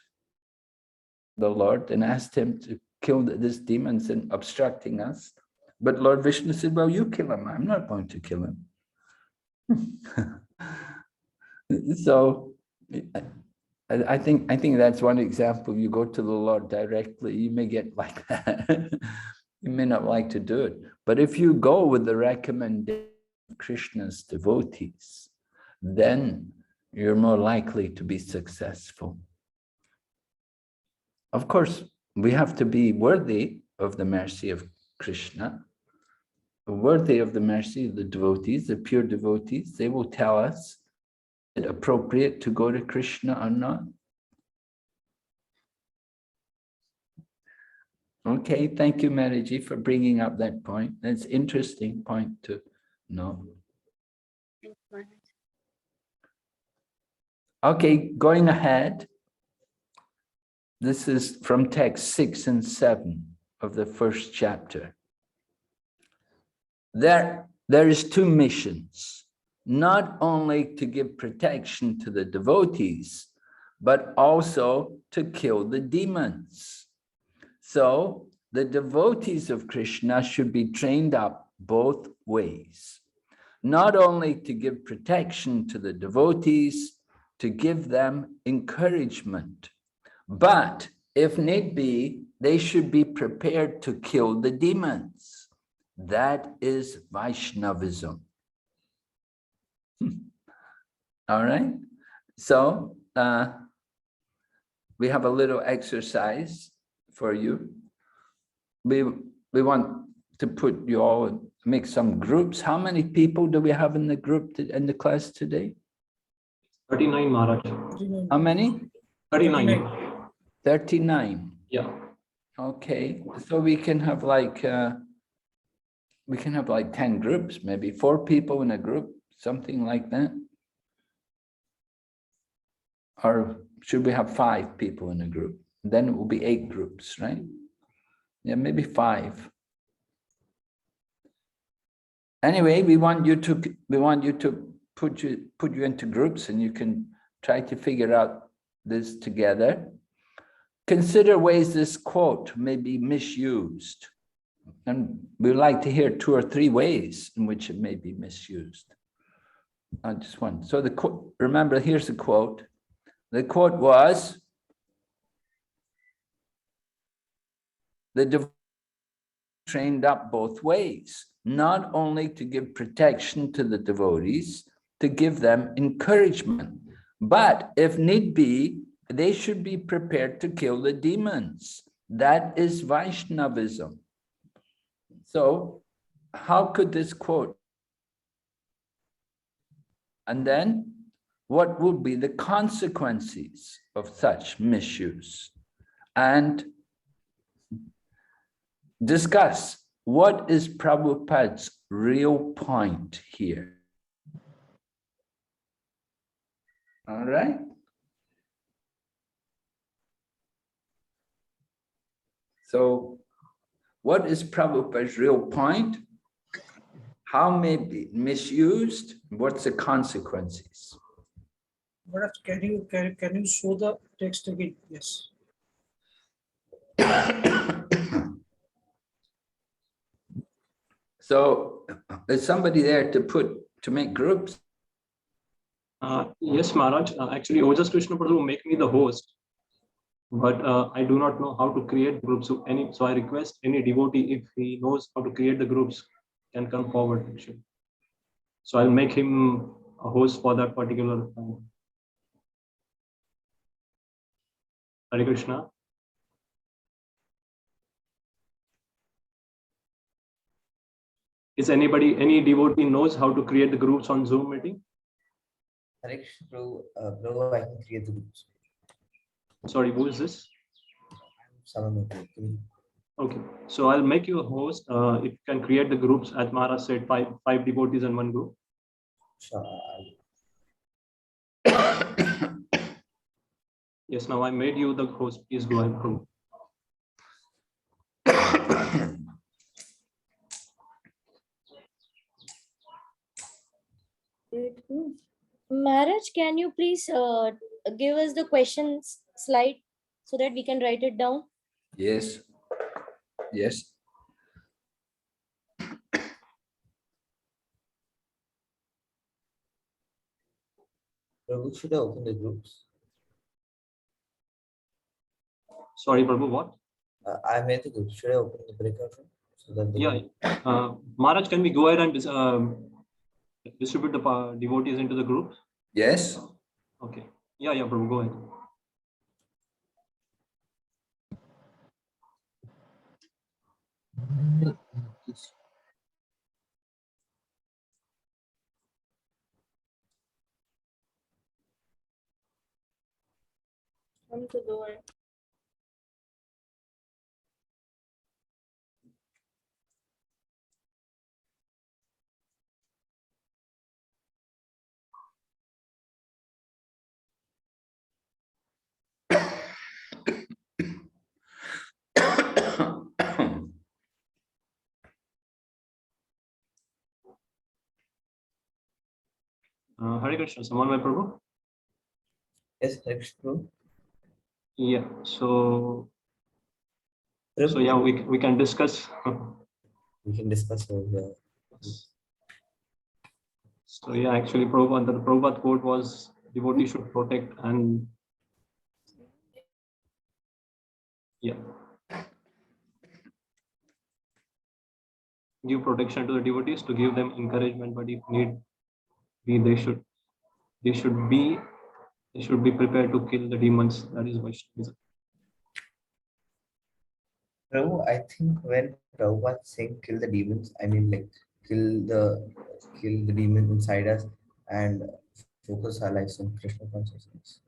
the Lord and asked him to kill this demon and obstructing us. But Lord Vishnu said, well, you kill him. I'm not going to kill him. So I think that's one example. You go to the Lord directly, you may get like that. You may not like to do it. But if you go with the recommendation of Krishna's devotees, then you're more likely to be successful. Of course, we have to be worthy of the mercy of Krishna, worthy of the mercy of the devotees, the pure devotees. They will tell us, is it appropriate to go to Krishna or not? Okay, thank you, Maraji, for bringing up that point. That's an interesting point to know. Okay, going ahead. This is from text 6 and 7 of the first chapter. There is two missions. not only to give protection to the devotees, but also to kill the demons. So the devotees of Krishna should be trained up both ways, not only to give protection to the devotees, to give them encouragement, but if need be, they should be prepared to kill the demons. That is Vaishnavism. All right. So we have a little exercise for you. We want to put you all, make some groups. How many people do we have in the group, in the class today? 39, Maharaj. How many? 39. 39. Yeah. Okay, so we can have like 10 groups, maybe 4 people in a group, something like that. Or should we have 5 people in a group? Then it will be 8 groups, right? Yeah, maybe 5. Anyway, we want you to put you into groups, and you can try to figure out this together. Consider ways this quote may be misused. And we'd like to hear 2 or 3 ways in which it may be misused. Just one. So the quote, remember, here's the quote. The quote was, the devotees trained up both ways, not only to give protection to the devotees, to give them encouragement, but if need be, they should be prepared to kill the demons. That is Vaishnavism. So how could this quote? And then what would be the consequences of such misuse? And discuss what is Prabhupada's real point here. All right. So what is Prabhupada's real point? How may it be misused? What's the consequences? But can you show the text again? Yes. So is somebody there to make groups? Yes, Maharaj. Actually, Ojas Krishna Prabhu make me the host, but I do not know how to create groups. So I request any devotee, if he knows how to create the groups, can come forward. Actually. So I'll make him a host for that particular. Hare Krishna. Is any devotee knows how to create the groups on Zoom meeting? Hare Krishna, Prabhu, I can create the groups. Sorry, who is this? Okay, so I'll make you a host. If you can create the groups, as Maharaj said, five devotees in one group. Sure. Yes, now I made you the host. Please go ahead, Prabhu. Maharaj, can you please give us the questions slide so that we can write it down? Yes. Yes. Prabhu, should I open the groups? Sorry, Prabhu, what? I made the group. Should I open the breakout room? So that Maharaj, can we go ahead and distribute the devotees into the groups? Yes. Okay. Yeah, Prabhu, go ahead. Come to the door. Hare Krishna, Saman Vai Prabhu. Yes, Hare Krishna Prabhu. Yeah, so yeah, we can discuss. We can discuss over here. So yeah, actually, Prabhupada, the Prabhupada quote was devotee should protect and yeah, give protection to the devotees, to give them encouragement, but if need be, they should be prepared to kill the demons. That is Vaishnavism. Prabhu, I think when Prabhupada saying kill the demons, I mean like kill the demon inside us and focus our lives on Krishna consciousness.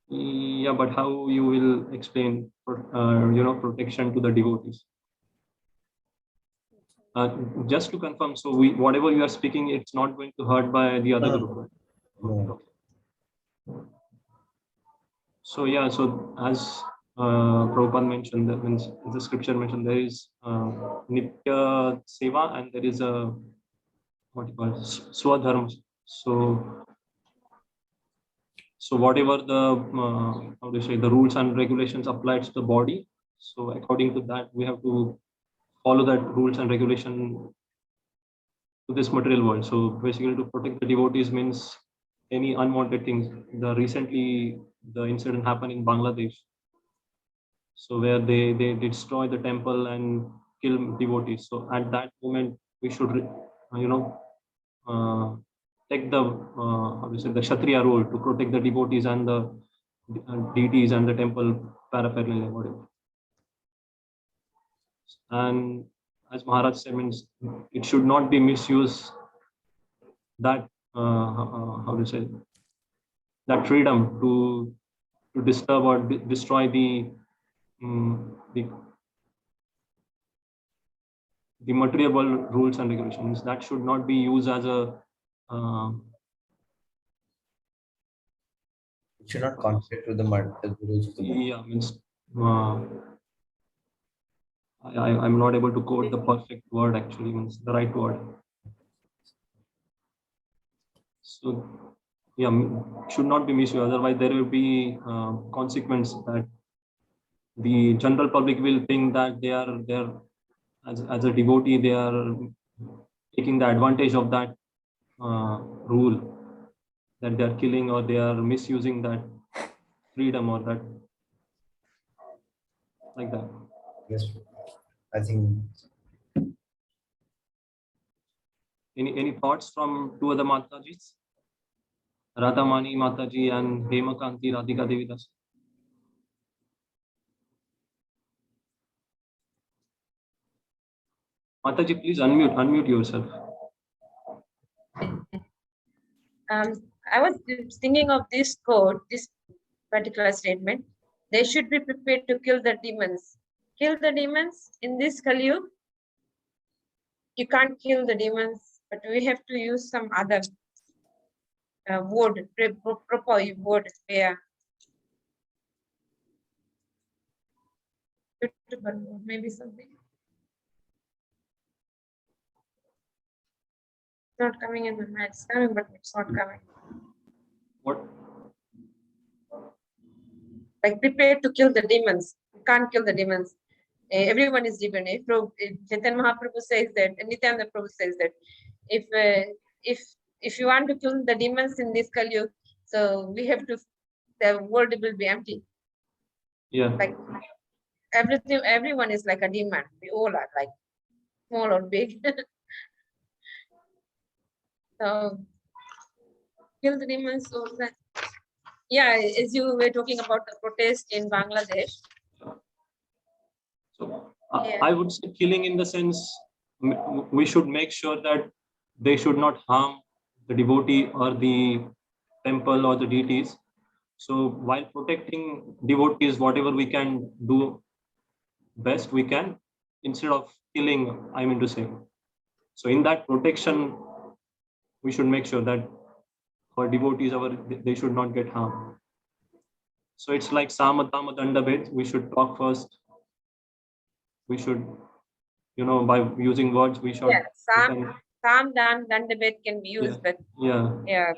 Yeah, but how you will explain, protection to the devotees? Just to confirm, so whatever you are speaking, it's not going to hurt by the other group. No. So yeah, so as Prabhupada mentioned, that means the scripture mentioned there is Nitya Seva and there is a what you call Swadharma. So whatever the how do you say, the rules and regulations applied to the body. So according to that, we have to follow that rules and regulation to this material world. So basically, to protect the devotees means any unwanted things. Recently the incident happened in Bangladesh. So where they destroy the temple and kill devotees. So at that moment, we should take the how do you say, the Kshatriya role to protect the devotees and the deities and the temple paraphernalia, whatever. And as Maharaj said, means it should not be misused, that how do you say, that freedom to disturb or destroy the material world rules and regulations. That should not be used as a It should not conflict with the rules of the body. yeah, means I'm not able to quote the perfect word, actually, means the right word. So yeah, should not be misused, otherwise there will be consequence that the general public will think that they are as a devotee, they are taking the advantage of that rule, that they are killing or they are misusing that freedom or that, like that. Yes, I think. Any thoughts from two other Matajis? Radhamani Mataji and Hemakanti Radhika Devi Das. Mataji, please unmute yourself. I was thinking of this quote, this particular statement. They should be prepared to kill the demons. Kill the demons in this Kali Yuga. You can't kill the demons, but we have to use some other word, proper word. Yeah. Maybe something. It's not coming in my mind. It's coming, but it's not coming. What? Like prepared to kill the demons. You can't kill the demons. Everyone is demon. Chaitanya Mahaprabhu says that, and Nityananda Prabhu says that, if you want to kill the demons in this Kali Yuga, so we have to, the world will be empty. Yeah. Like everything, everyone is like a demon. We all are like small or big. So kill the demons. So that, yeah, as you were talking about the protest in Bangladesh. So I would say killing in the sense, we should make sure that they should not harm the devotee or the temple or the deities. So while protecting devotees, whatever we can do best we can, instead of killing, I mean to say. So in that protection, we should make sure that our devotees, they should not get harmed. So it's like Samatama Dandabhed. We should talk first. We should by using words, we should. Yeah, Sam Dan Dandabet can be used, but yeah.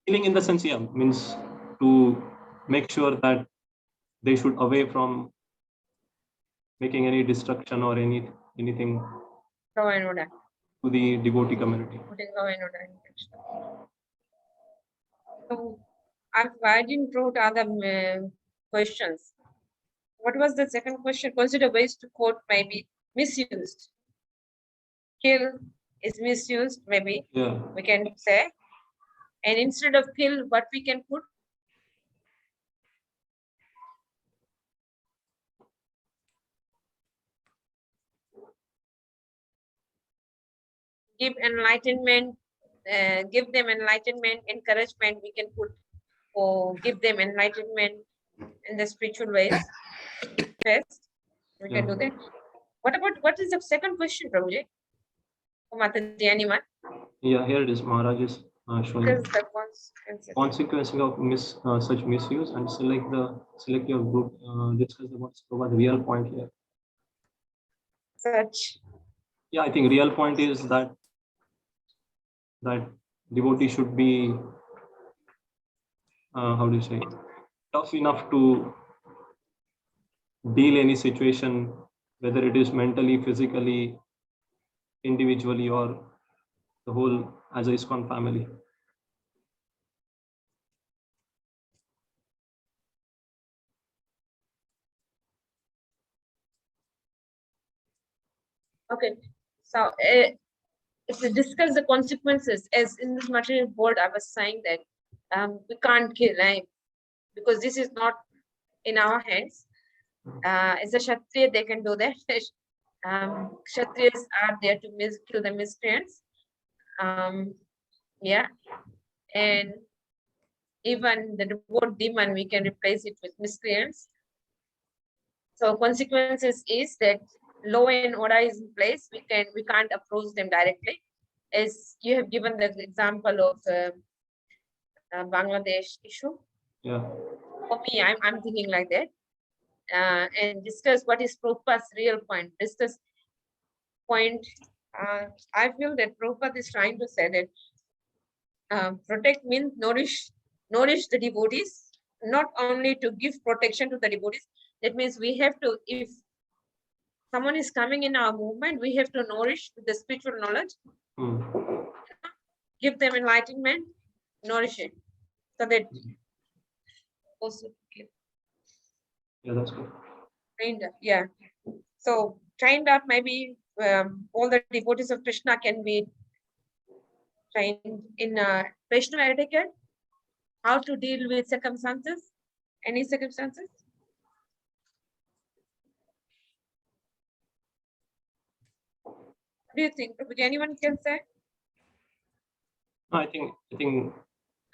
Killing in the sense, means to make sure that they should away from making any destruction or anything to the devotee community. So I didn't wrote other questions. What was the second question? Consider ways to quote may be misused. Kill is misused, maybe we can say. And instead of kill, what we can put? Give enlightenment, give them enlightenment, encouragement, we can put, or give them enlightenment in the spiritual ways. First, we can do that. What is the second question, Prabhuji? Anyone? Yeah, here it is. Maharaj is showing The consequences of such misuse, and select your group. Discuss about the real point here. Such. Yeah, I think real point is that devotee should be how do you say, tough enough to deal any situation, whether it is mentally, physically, individually, or the whole as a ISKCON family. Okay, so if we discuss the consequences, as in this material board, I was saying that we can't kill, right? Because this is not in our hands. As a Kshatriya, they can do that. Kshatriyas are there to kill the miscreants. Yeah, and even the word demon, we can replace it with miscreants. So consequences is that law and order is in place. We can't approach them directly, as you have given the example of Bangladesh issue. Yeah. For me, I'm thinking like that, and discuss what is Prabhupada's real point. Discuss point. I feel that Prabhupada is trying to say that protect means nourish the devotees, not only to give protection to the devotees. That means we have to, if someone is coming in our movement, we have to nourish with the spiritual knowledge, give them enlightenment, nourish it, so that also give. Yeah, that's good. Trained up, yeah. So trained up, maybe all the devotees of Krishna can be trained in Vaishnava etiquette, how to deal with circumstances, any circumstances. What do you think? Would anyone can say? I think.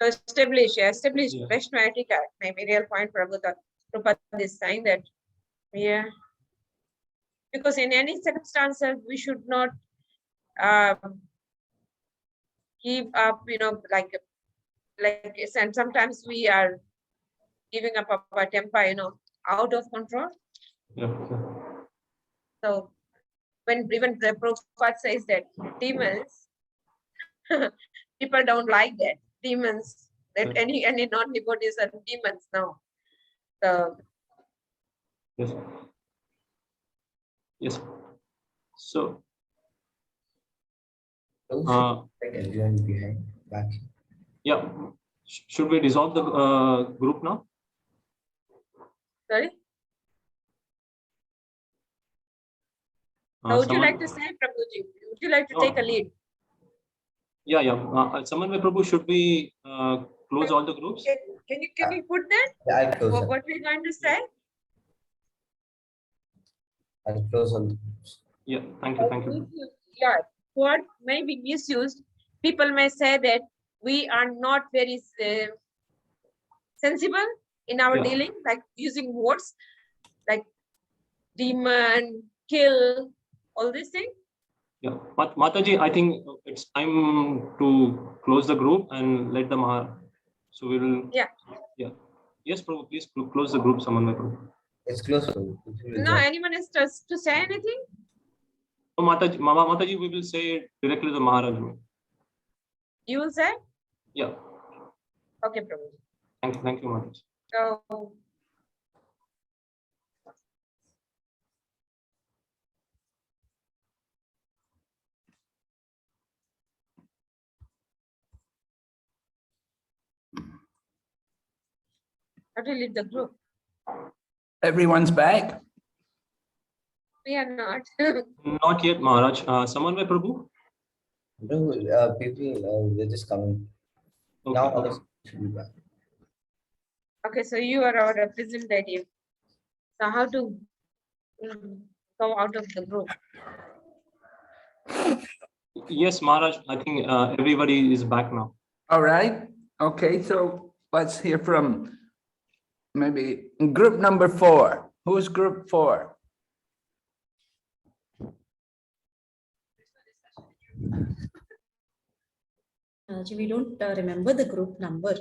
So establish Vaishnava etiquette. Maybe real point Prabhupada is saying that, yeah. Because in any circumstances, we should not give up, and sometimes we are giving up our temper, out of control. Yeah. So when even the Prabhupada says that demons, people don't like that. Demons, that any non-devotees are demons now. So Yes. So everyone behind back. Yeah. Should we dissolve the group now? Sorry? Would you like to say, Prabhuji? Would you like to take a lead? Yeah. Someone may Prabhu, should we close all the groups? Can you put that? Yeah, I'll close what we're going to say? I'll close all the groups. Yeah, thank you. Yeah, what may be misused. People may say that we are not very sensible in our dealing, like using words like demon, kill, all these things. Yeah, Mataji, I think it's time to close the group and let them so we will. Yeah. Yes, Prabhu, please close the group. Someone may Prabhu. It's closed. No, anyone has to say anything? So Mataji, we will say it directly to the Maharaj. You will say? Yeah. Okay, Prabhu. Thank you, Mataji. So, how to leave the group? Everyone's back? We are not. Not yet, Maharaj. Someone by Prabhu? No, people, they're just coming. Okay. Now others should be back. Okay, so you are our representative. So how to go out of the group? Yes, Maharaj. I think everybody is back now. All right. Okay, so let's hear from maybe group number 4. Who's group 4? We don't remember the group number.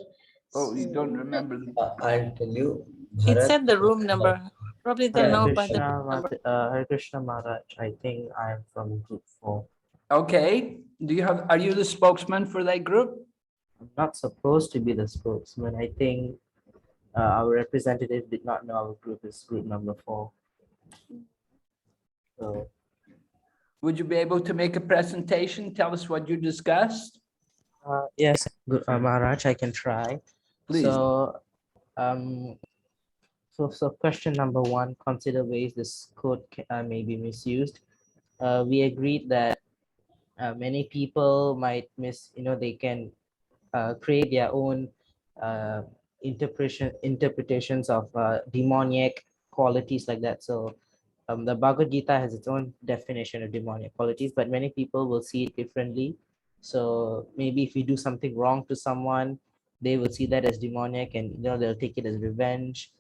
Oh, you don't remember? I'll tell you. It Bharat, said the room number. Probably don't know by the Hare Krishna Maharaj. I think I'm from group 4. Okay. Are you the spokesman for that group? I'm not supposed to be the spokesman. I think our representative did not know our group is group number 4. So, would you be able to make a presentation? Tell us what you discussed. yes, Maharaj, I can try. Please. So, so question number 1, consider ways this code may be misused. We agreed that many people might they can create their own interpretations of demoniac qualities like that. So the Bhagavad Gita has its own definition of demoniac qualities, but many people will see it differently. So maybe if you do something wrong to someone, they will see that as demoniac, and they'll take it as revenge.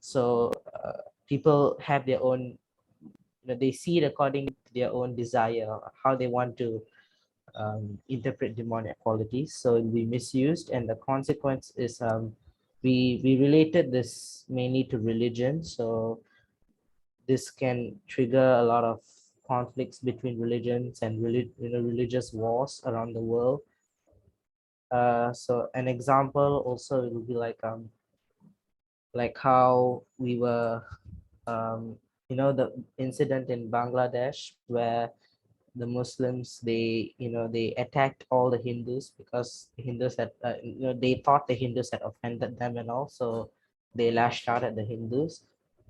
So people have their own, they see it according to their own desire, how they want to interpret demonic qualities. So it'll be misused, and the consequence is we related this mainly to religion. So this can trigger a lot of conflicts between religions and religious wars around the world. So an example also will be like how we were the incident in Bangladesh where the Muslims, they attacked all the Hindus because the Hindus had they thought the Hindus had offended them and all, so they lashed out at the Hindus.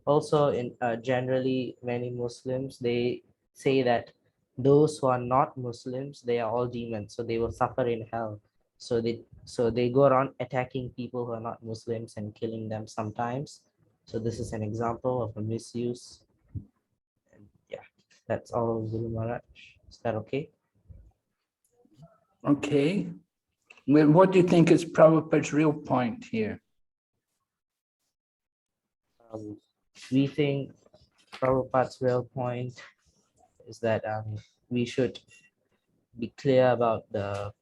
Also, in generally many Muslims, they say that those who are not Muslims, they are all demons, so they will suffer in hell. So they go around attacking people who are not Muslims and killing them sometimes. So this is an example of a misuse. And yeah, that's all, Guru Maharaj. Is that okay? Okay. Well, what do you think is Prabhupada's real point here? We think Prabhupada's real point is that we should be clear about the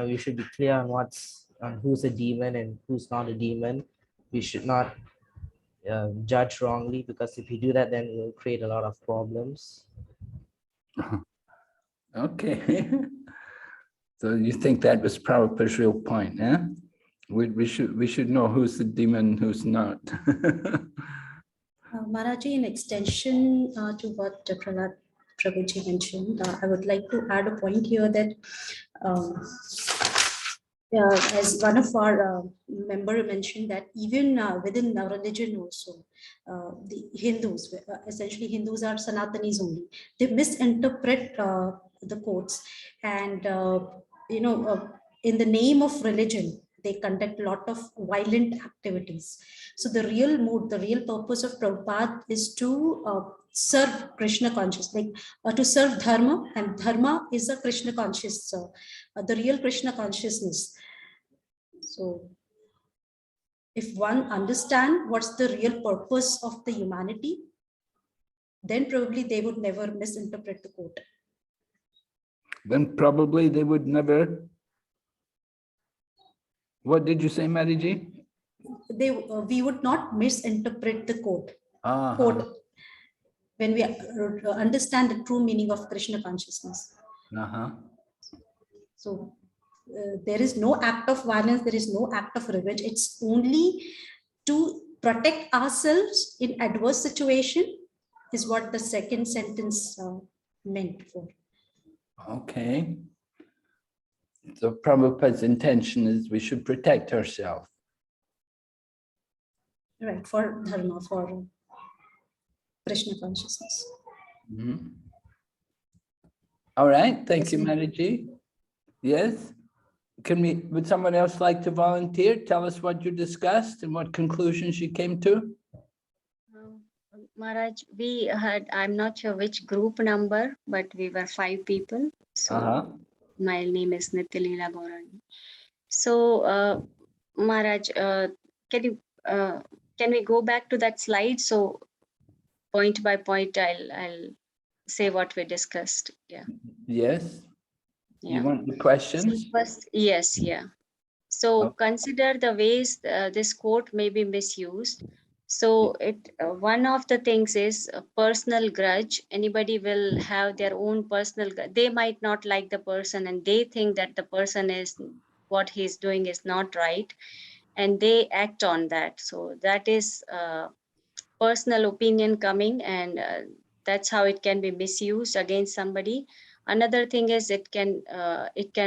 we should be clear on who's a demon and who's not a demon. We should not judge wrongly, because if you do that, then it will create a lot of problems. Okay. So you think that was Prabhupada's real point, yeah? We should know who's the demon, who's not. Maharaji, in extension to what Prahlad Prabhuji mentioned, I would like to add a point here that as one of our member mentioned, that even within our religion also, the Hindus, essentially Hindus are Sanatanis only, they misinterpret the quotes, and in the name of religion, they conduct a lot of violent activities. So the real mood, the real purpose of Prabhupada is to serve Krishna conscious, like to serve Dharma, and Dharma is a Krishna conscious, the real Krishna consciousness. So if one understand what's the real purpose of the humanity, then probably they would never misinterpret the quote. Then probably they would never. What did you say, Mariji? We would not misinterpret the quote. Quote. when we understand the true meaning of Krishna consciousness. So there is no act of violence, there is no act of revenge. It's only to protect ourselves in adverse situation is what the second sentence meant for. Okay. So Prabhupada's intention is we should protect ourselves. Right, for dharma, for Krishna consciousness. Mm-hmm. All right, thank Yes, you, Maraji. Yes? Would someone else like to volunteer? Tell us what you discussed and what conclusions you came to. Maharaj, we had, I'm not sure which group number, but we were 5 people. So my name is Nityalila Gaurani. So Maharaj, can we go back to that slide? So point by point, I'll say what we discussed. Yeah. Yes. Yeah. You want the questions? So first, yes, yeah. So consider the ways this quote may be misused. So one of the things is a personal grudge. Anybody will have their own personal, they might not like the person and they think that the person is, what he's doing is not right. And they act on that. So that is personal opinion coming, and that's how it can be misused against somebody. Another thing is it can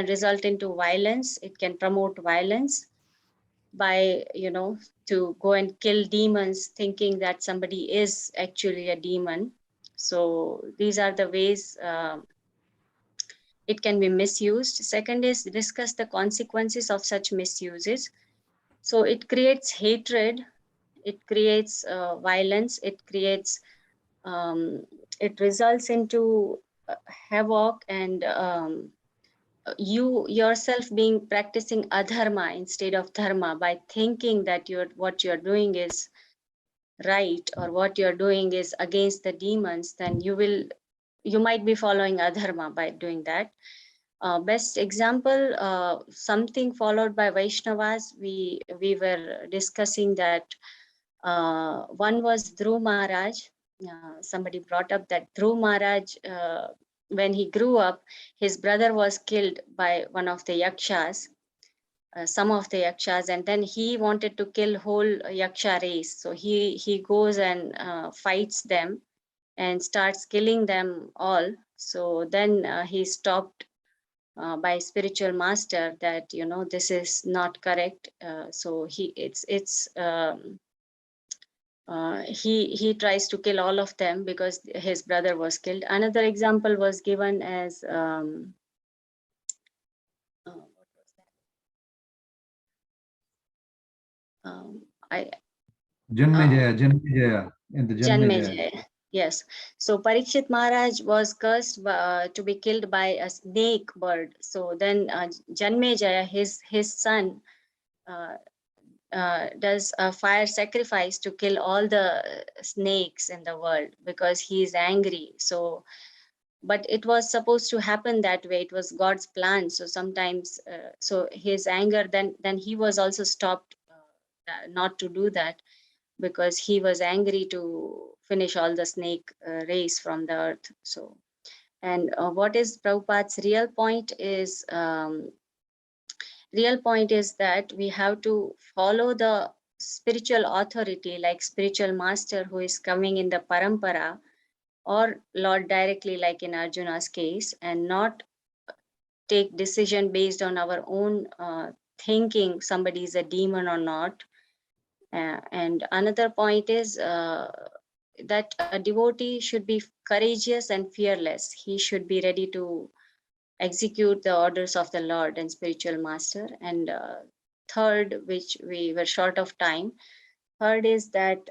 result into violence. It can promote violence by, to go and kill demons, thinking that somebody is actually a demon. So these are the ways it can be misused. Second is discuss the consequences of such misuses. So it creates hatred, it creates violence, it creates it results into havoc, and you yourself being practicing adharma instead of dharma by thinking that what you're doing is right or what you're doing is against the demons, then you might be following adharma by doing that. Best example, something followed by Vaishnavas, we were discussing that one was Dhruv Maharaj. Somebody brought up that Dhruv Maharaj, when he grew up, his brother was killed by one of the yakshas, some of the yakshas, and then he wanted to kill whole yaksha race. So he goes and fights them and starts killing them all. So then he stopped by spiritual master that this is not correct. So he tries to kill all of them because his brother was killed. Another example was given as Janmejaya in the Janmejaya. Janmejaya. Yes. So Parikshit Maharaj was cursed to be killed by a snake bird. So then Janmejaya, his son, does a fire sacrifice to kill all the snakes in the world because he is angry. So, but it was supposed to happen that way. It was God's plan. So sometimes, so his anger, then he was also stopped not to do that because he was angry to finish all the snake race from the earth. So, and what is Prabhupada's real point is, that we have to follow the spiritual authority, like spiritual master who is coming in the parampara, or Lord directly, like in Arjuna's case, and not take decision based on our own thinking somebody is a demon or not. And another point is that a devotee should be courageous and fearless. He should be ready to execute the orders of the Lord and spiritual master. And third, which we were short of time, third is that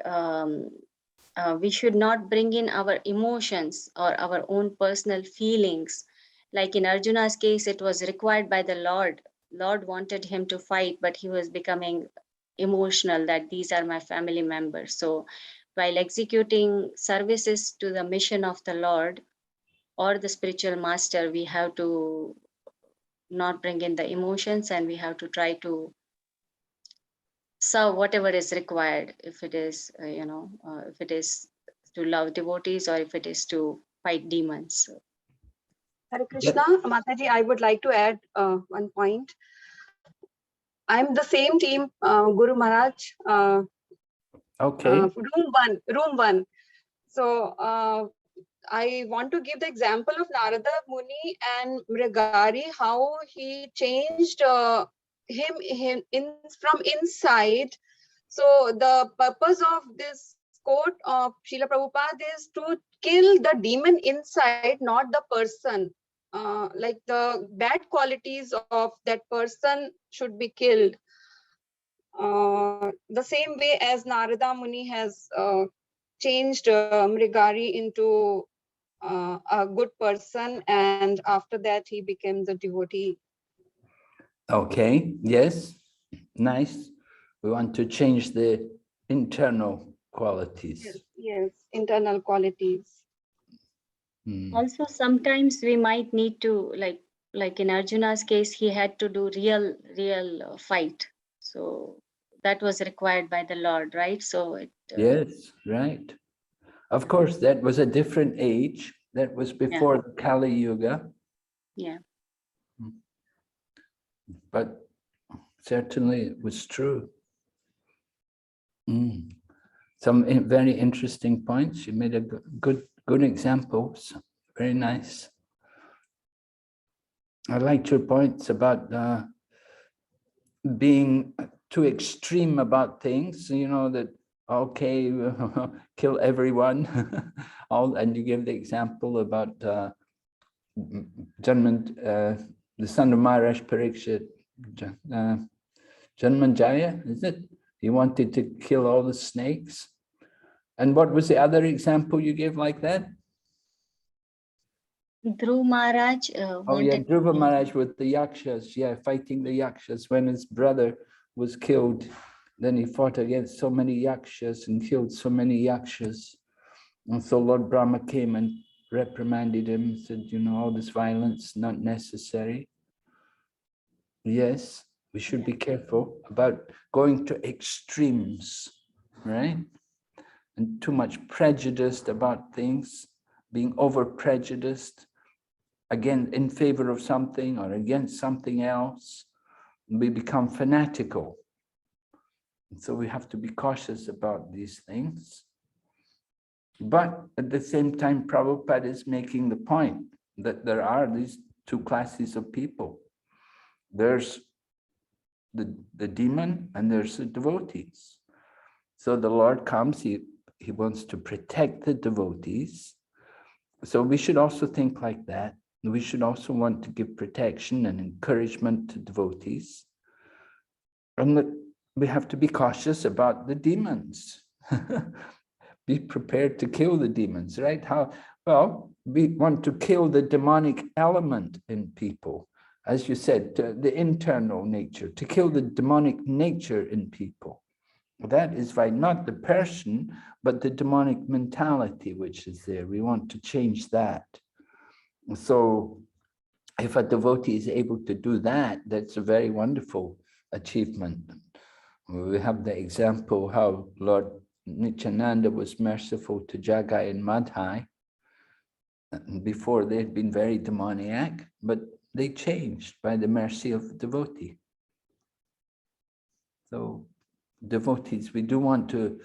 we should not bring in our emotions or our own personal feelings. Like in Arjuna's case, it was required by the Lord. Lord wanted him to fight, but he was becoming emotional that these are my family members. So while executing services to the mission of the Lord or the spiritual master, we have to not bring in the emotions, and we have to try to serve whatever is required. If it is, if it is to love devotees or if it is to fight demons. So, Hare Krishna, Mataji, I would like to add one point. I'm the same team, Guru Maharaj, Okay. room one. So I want to give the example of Narada Muni and Mrigari, how he changed him from inside. So the purpose of this quote of Srila Prabhupada is to kill the demon inside, not the person. Like the bad qualities of that person should be killed. The same way as Narada Muni has changed Mrigari into a good person, and after that he became the devotee. Okay, yes, nice. We want to change the internal qualities. Yes, internal qualities. also, sometimes we might need to, like in Arjuna's case, he had to do real fight. So that was required by the Lord, right? So it. Yes, right. Of course, that was a different age. That was before the Kali Yuga. Yeah. But certainly it was true. Some very interesting points. You made a good examples. Very nice. I liked your points about being too extreme about things. You know that okay, kill everyone. And you give the example about the son of Maharaj Parikshit, Janmanjaya, is it? He wanted to kill all the snakes. And what was the other example you gave like that? Dhruv Maharaj Dhruva Maharaj with the Yakshas, fighting the Yakshas. When his brother was killed, then he fought against so many Yakshas and killed so many Yakshas. And so Lord Brahma came and reprimanded him and said, you know, all this violence, not necessary. Yes, we should be careful about going to extremes, right? And too much prejudiced about things, being over prejudiced, again, in favor of something or against something else, we become fanatical. And so we have to be cautious about these things. But at the same time, Prabhupada is making the point that there are these two classes of people. There's the demon and there's the devotees. So the Lord comes, he wants to protect the devotees. So we should also think like that. We should also want to give protection and encouragement to devotees. And that we have to be cautious about the demons. Be prepared to kill the demons, right? Well, we want to kill the demonic element in people. As you said, the internal nature, to kill the demonic nature in people. That is right, not the person, but the demonic mentality which is there. We want to change that. So if a devotee is able to do that, that's a very wonderful achievement. We have the example how Lord Nityananda was merciful to Jagai and Madhai. Before they had been very demoniac, but they changed by the mercy of the devotee. So devotees, we do want to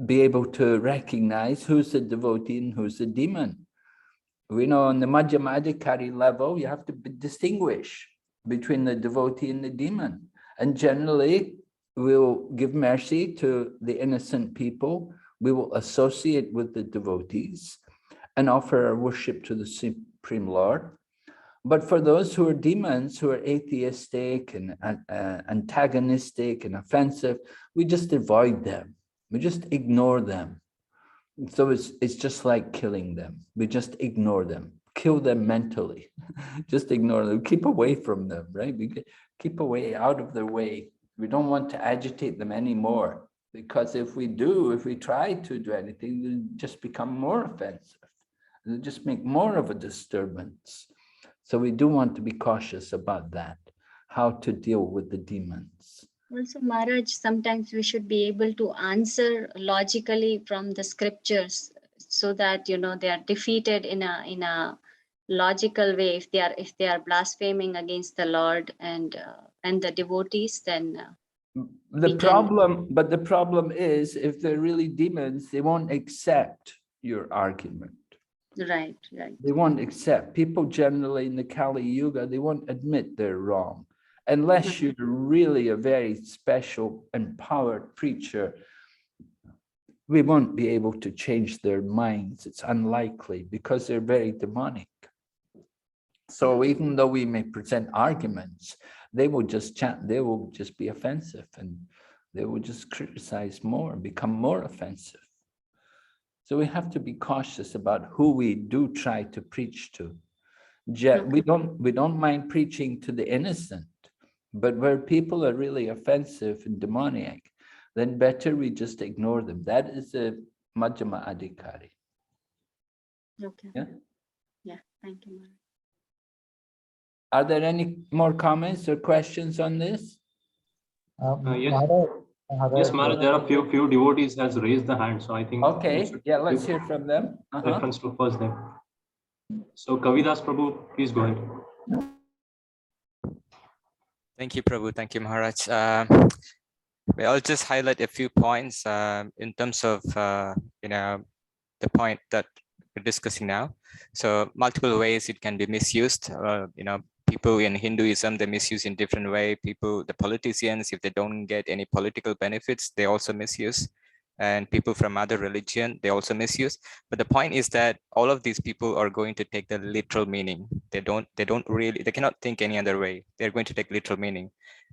be able to recognize who's the devotee and who's the demon. We know on the Madhyama Adhikari level, you have to distinguish between the devotee and the demon. And generally, we'll give mercy to the innocent people. We will associate with the devotees and offer our worship to the Supreme Lord. But for those who are demons, who are atheistic and antagonistic and offensive, we just avoid them. We just ignore them. So it's just like killing them. We just ignore them, kill them mentally, just ignore them, keep away from them, right? We keep away, out of their way. We don't want to agitate them anymore, because if we try to do anything, they'll just become more offensive. They'll just make more of a disturbance. So we do want to be cautious about that, how to deal with the demons. Also, Maharaj, sometimes we should be able to answer logically from the scriptures so that, they are defeated in a logical way. If they are blaspheming against the Lord and the devotees, then the problem is, if they're really demons, they won't accept your argument. Right. They won't accept. People generally in the Kali Yuga, they won't admit they're wrong. Unless you're really a very special, empowered preacher, we won't be able to change their minds. It's unlikely because they're very demonic. So even though we may present arguments, they will just be offensive, and they will just criticize more, become more offensive. So we have to be cautious about who we do try to preach to. We don't mind preaching to the innocent, but where people are really offensive and demoniac, then better we just ignore them. That is a Majjhima Adhikari. Okay. Yeah. Thank you, Maharaj. Are there any more comments or questions on this? Yes, Maharaj, there are few devotees has raised the hand, so I think. Okay, yeah, let's hear from them. Reference to first them. So Kavidas Prabhu, please go ahead. Thank you, Prabhu. Thank you, Maharaj. I'll just highlight a few points in terms of the point that we're discussing now. So multiple ways it can be misused. People in Hinduism, they misuse in different way. The politicians, if they don't get any political benefits, they also misuse. And people from other religion, they also misuse. But the point is that all of these people are going to take the literal meaning. They cannot think any other way. They're going to take literal meaning.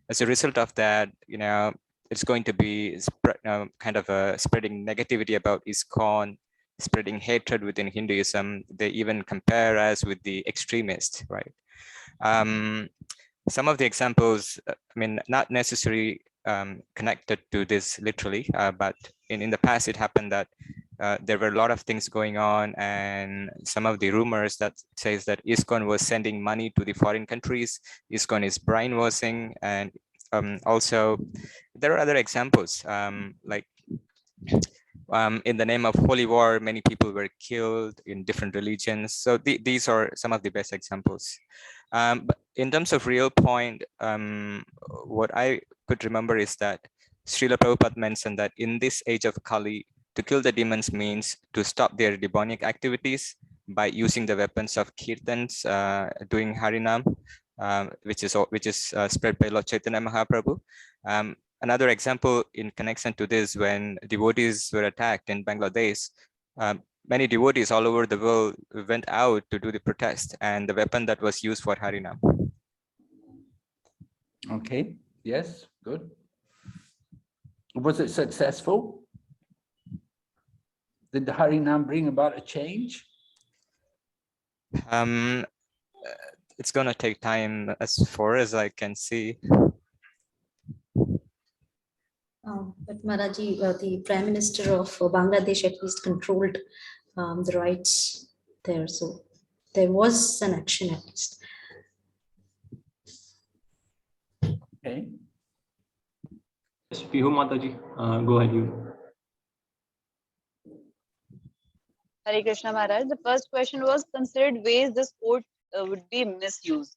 As a result of that, it's going to be spreading negativity about ISKCON, spreading hatred within Hinduism. They even compare us with the extremists, right? Some of the examples, not necessarily connected to this literally, but in the past it happened that there were a lot of things going on, and some of the rumors that says that ISKCON was sending money to the foreign countries, ISKCON is brainwashing, and also there are other examples like in the name of holy war, many people were killed in different religions. So these are some of the best examples. But in terms of real point, what I could remember is that Srila Prabhupada mentioned that in this age of Kali, to kill the demons means to stop their demonic activities by using the weapons of kirtans, doing Harinam, which is spread by Lord Chaitanya Mahaprabhu. Another example in connection to this, when devotees were attacked in Bangladesh, many devotees all over the world went out to do the protest, and the weapon that was used for Harinam. Okay, yes, good. Was it successful? Did the Harinam bring about a change? It's gonna take time as far as I can see. But Maharaji, the Prime Minister of Bangladesh at least controlled the rights there. So there was an action at least. Okay. Yes, Pihu Mataji, go ahead. You. Hare Krishna Maharaj. The first question was considered ways this quote would be misused.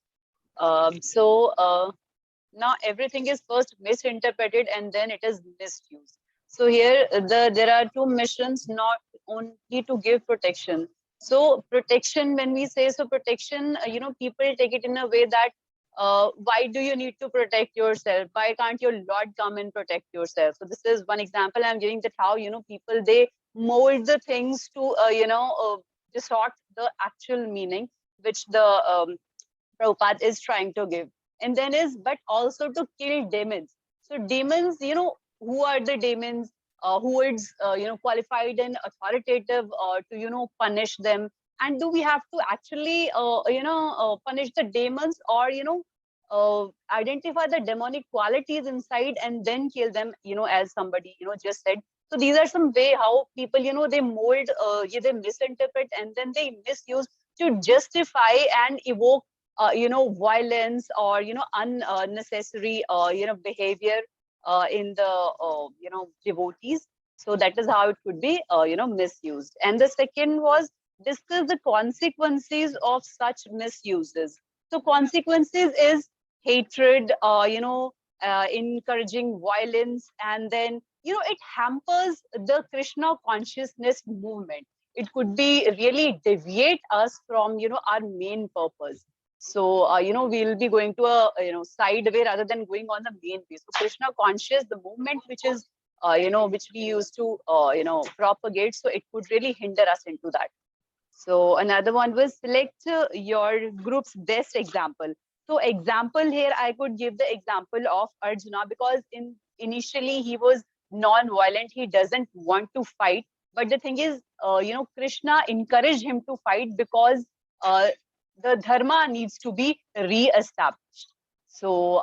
Now everything is first misinterpreted and then it is misused. So here there are two missions, not only to give protection. So protection, when we say so protection, people take it in a way that why do you need to protect yourself? Why can't your Lord come and protect yourself? So this is one example I'm giving, that how people, they mold the things to distort the actual meaning which the Prabhupada is trying to give. And then but also to kill demons. So demons, who are the demons? Who is qualified and authoritative to punish them? And do we have to actually punish the demons, or identify the demonic qualities inside and then kill them? As somebody just said. So these are some way how people they mold, they misinterpret and then they misuse to justify and evoke violence or unnecessary behavior in the devotees. So that is how it could be misused. And the second was discuss the consequences of such misuses. So consequences is hatred, encouraging violence, and then it hampers the Krishna consciousness movement. It could be really deviate us from our main purpose. So we'll be going to a side way rather than going on the main way. So Krishna conscious, the movement which is which we used to propagate, so it could really hinder us into that. So another one was select your group's best example. So example here, I could give the example of Arjuna, because initially he was non-violent. He doesn't want to fight. But the thing is, Krishna encouraged him to fight because the dharma needs to be re-established. So,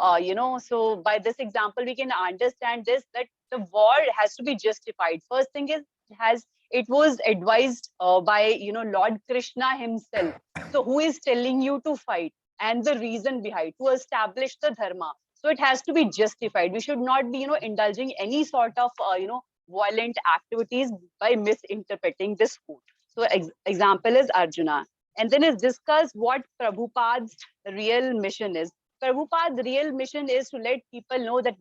so by this example, we can understand this, that the war has to be justified. First thing is, it was advised by Lord Krishna himself. So who is telling you to fight, and the reason behind to establish the dharma? So it has to be justified. We should not be indulging any sort of violent activities by misinterpreting this quote. So example is Arjuna. And then is discuss what Prabhupada's real mission is. Prabhupada's real mission is to let people know that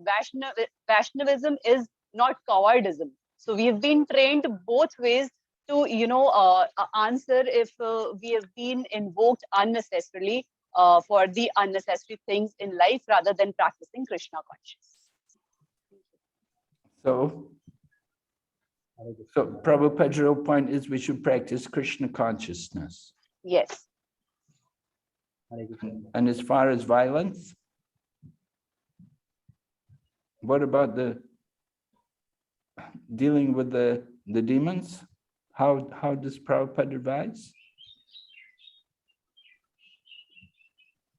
Vaishnavism is not cowardism. So we've been trained both ways to answer if we have been invoked unnecessarily for the unnecessary things in life rather than practicing Krishna consciousness. So Prabhupada's real point is we should practice Krishna consciousness. Yes. And as far as violence, what about the dealing with the demons? How does Prabhupada advise?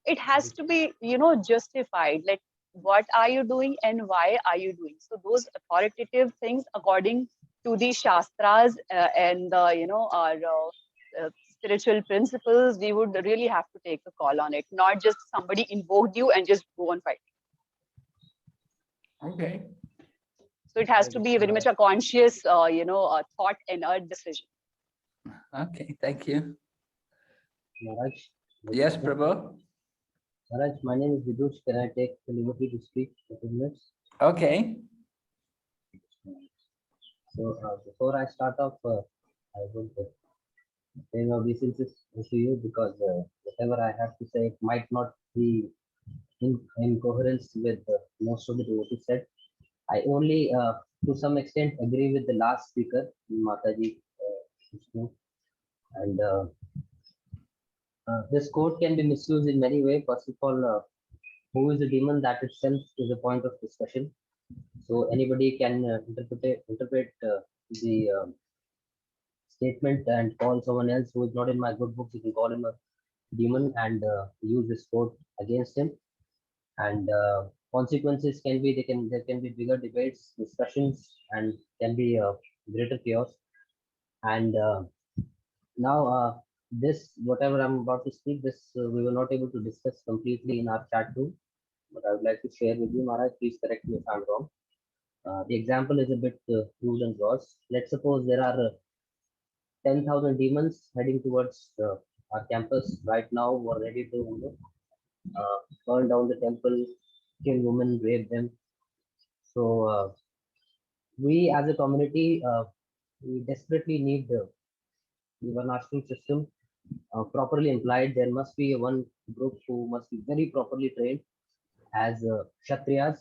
It has to be, justified. Like, what are you doing and why are you doing? So those authoritative things, according to the Shastras and our spiritual principles, we would really have to take a call on it, not just somebody invoked you and just go on fighting. Okay. So it has to be very much a conscious, a thought and a decision. Okay, thank you. Maharaj. Yes, Prabhu. Maharaj, my name is Vidush. Can I take the liberty to speak for 2 minutes? Okay. So before I start off, I would pay my obeisances to you, because whatever I have to say, it might not be in coherence with most of the devotees said. I only, to some extent, agree with the last speaker, Mataji. And this quote can be misused in many ways. First of all, who is a demon? That itself is a point of discussion. So anybody can interpret the statement and call someone else who is not in my good books. You can call him a demon and use this quote against him. And consequences can be, there can be bigger debates, discussions, and can be greater chaos. And now this, whatever I'm about to speak, this we were not able to discuss completely in our chat room, but I would like to share with you. Maharaj, please correct me if I'm wrong. The example is a bit crude and gross. Let's suppose there are 10,000 demons heading towards our campus right now, who are ready to burn down the temple, kill women, rape them. So we as a community, we desperately need the Varnashram system properly implied. There must be one group who must be very properly trained as Kshatriyas,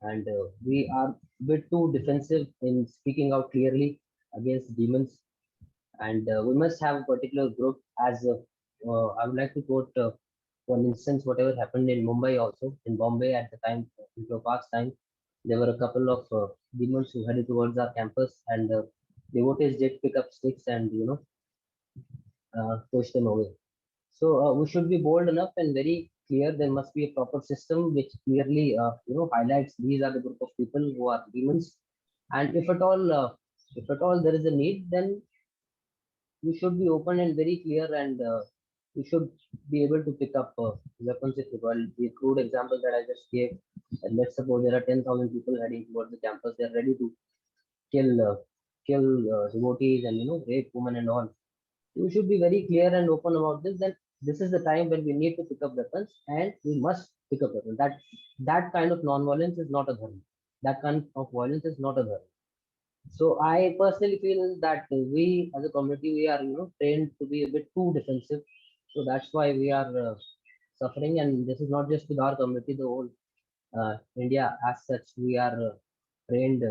and we are a bit too defensive in speaking out clearly against demons. And we must have a particular group as I would like to quote one instance, whatever happened in Mumbai, also in Bombay at the time, in Prabhupada's time. There were a couple of demons who headed towards our campus, and devotees did pick up sticks and push them away. So we should be bold enough and very clear. There must be a proper system which clearly highlights these are the group of people who are demons, and if at all there is a need, then we should be open and very clear and we should be able to pick up weapons if required. The crude example that I just gave, and let's suppose there are 10,000 people heading towards the campus, they're ready to kill devotees and rape women and all. We should be very clear and open about this. That this is the time when we need to pick up weapons, and we must pick up weapons. That kind of non-violence is not a dharma. That kind of violence is not a dharma. So I personally feel that we as a community, we are trained to be a bit too defensive. So that's why we are suffering. And this is not just with our community, the whole India as such. We are trained.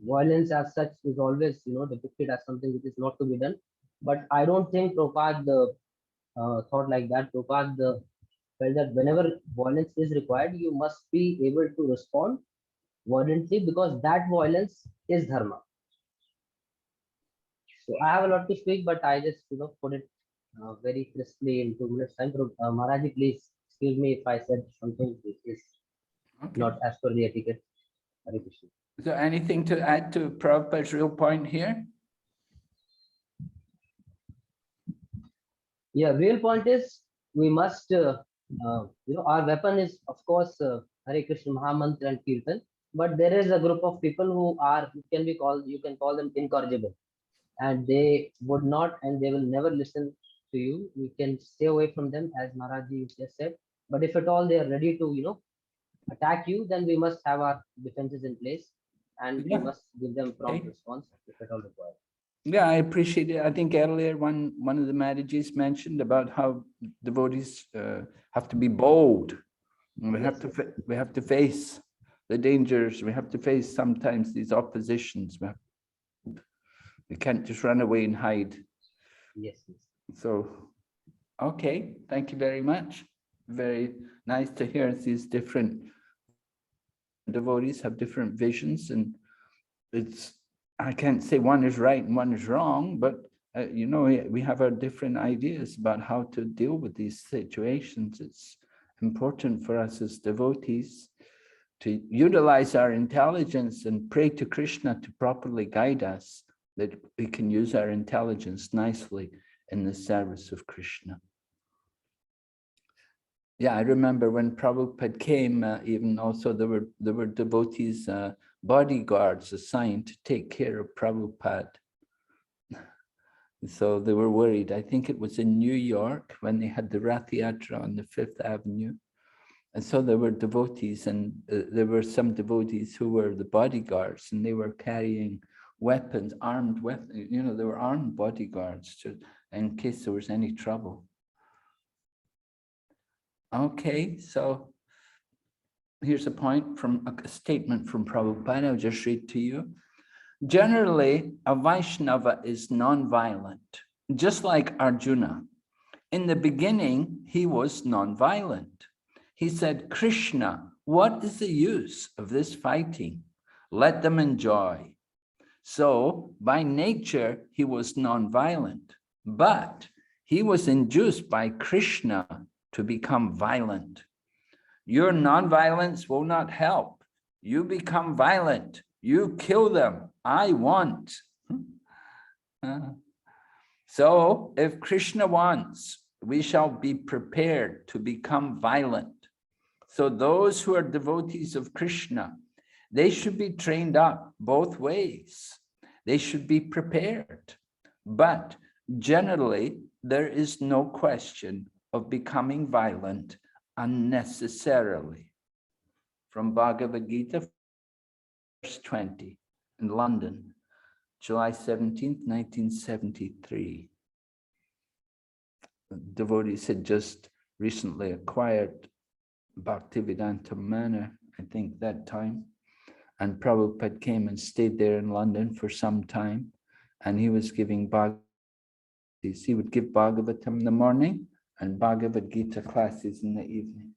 Violence as such is always depicted as something which is not to be done. But I don't think Prabhupada thought like that. Prabhupada felt that whenever violence is required, you must be able to respond violently, because that violence is dharma. So I have a lot to speak, but I just put it very crisply in 2 minutes time. Maharaji, please excuse me if I said something which is not as per the etiquette. Hare Krishna. Is there anything to add to Prabhupada's real point here? Yeah, real point is we must, our weapon is, of course, Hare Krishna Mahamantra and Kirtan, but there is a group of people who you can call them incorrigible, and they would not, and they will never listen to you. You can stay away from them, as Maharaji just said. But if at all they are ready to, attack you, then we must have our defenses in place, and we must give them prompt response if at all required. Yeah, I appreciate it. I think earlier one of the Maharajas mentioned about how devotees have to be bold. We have to face the dangers. We have to face sometimes these oppositions. We can't just run away and hide. Yes. So, okay, thank you very much. Very nice to hear these different devotees have different visions, and I can't say one is right and one is wrong, but we have our different ideas about how to deal with these situations. It's important for us as devotees to utilize our intelligence and pray to Krishna to properly guide us, that we can use our intelligence nicely in the service of Krishna. Yeah, I remember when Prabhupada came, even also there were devotees, bodyguards assigned to take care of Prabhupada. So they were worried. I think it was in New York when they had the Rath Yatra on the 5th Avenue. And so there were devotees, and there were some devotees who were the bodyguards, and they were carrying weapons, armed weapons. They were armed bodyguards in case there was any trouble. Okay, so here's a point from a statement from Prabhupada. I'll just read to you. Generally, a Vaishnava is non-violent, just like Arjuna. In the beginning, he was non-violent. He said, Krishna, what is the use of this fighting? Let them enjoy. So by nature, he was non-violent, but he was induced by Krishna to become violent. Your non-violence will not help. You become violent. You kill them. I want. So if Krishna wants, we shall be prepared to become violent. So those who are devotees of Krishna, they should be trained up both ways. They should be prepared. But generally, there is no question of becoming violent unnecessarily. From Bhagavad Gita, verse 20, in London, July 17th, 1973. Devotees had just recently acquired Bhaktivedanta Manor, I think that time. And Prabhupada came and stayed there in London for some time. And he was giving Bhagavad Gita. He would give Bhagavatam in the morning and Bhagavad Gita classes in the evening.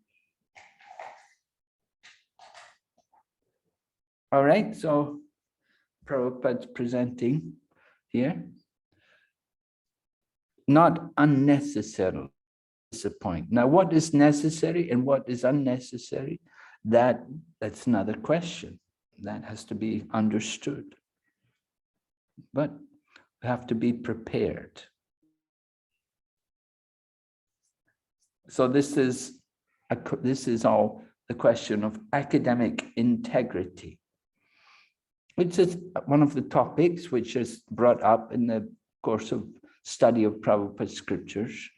All right, so Prabhupada's presenting here. Not unnecessarily disappoint. Now, what is necessary and what is unnecessary? That's another question. That has to be understood. But we have to be prepared. So this is all the question of academic integrity, which is one of the topics which is brought up in the course of study of Prabhupada's scriptures.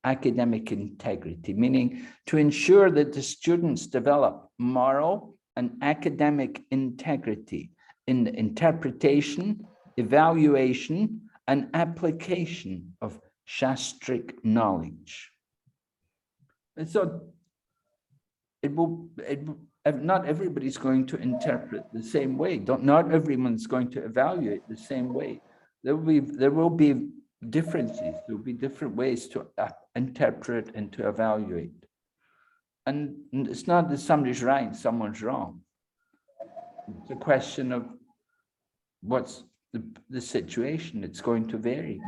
Academic integrity, meaning to ensure that the students develop moral and academic integrity in the interpretation, evaluation, and application of Shastric knowledge. And so not everybody's going to interpret the same way. Not everyone's going to evaluate the same way. There will be differences. There will be different ways to interpret and to evaluate. And it's not that somebody's right and someone's wrong. It's a question of what's the situation. It's going to vary.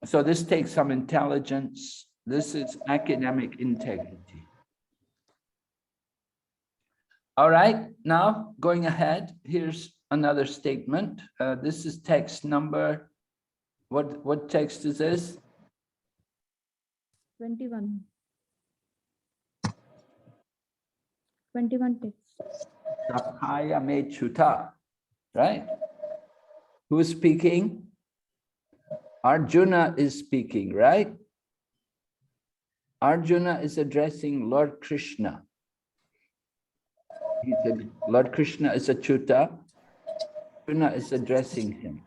So this takes some intelligence. This is academic integrity. All right, now going ahead, here's another statement. This is text number, what text is this? 21. 21 text. Sapaya Mechuta, right? Who is speaking? Arjuna is speaking, right? Arjuna is addressing Lord Krishna. He said, Lord Krishna is Achyuta. Arjuna is addressing him.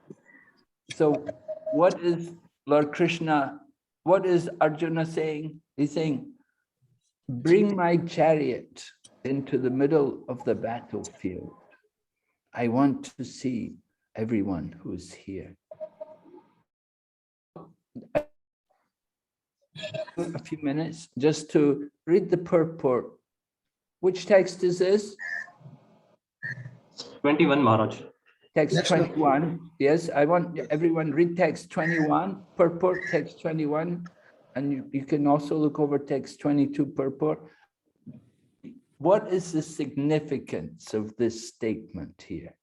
So what is Lord Krishna, what is Arjuna saying? He's saying, bring my chariot into the middle of the battlefield. I want to see everyone who's here. A few minutes just to read the purport. Which text is this? 21, Maharaj. Text 21. Yes, I want everyone read text 21, purport, text 21. And you can also look over text 22, purport. What is the significance of this statement here?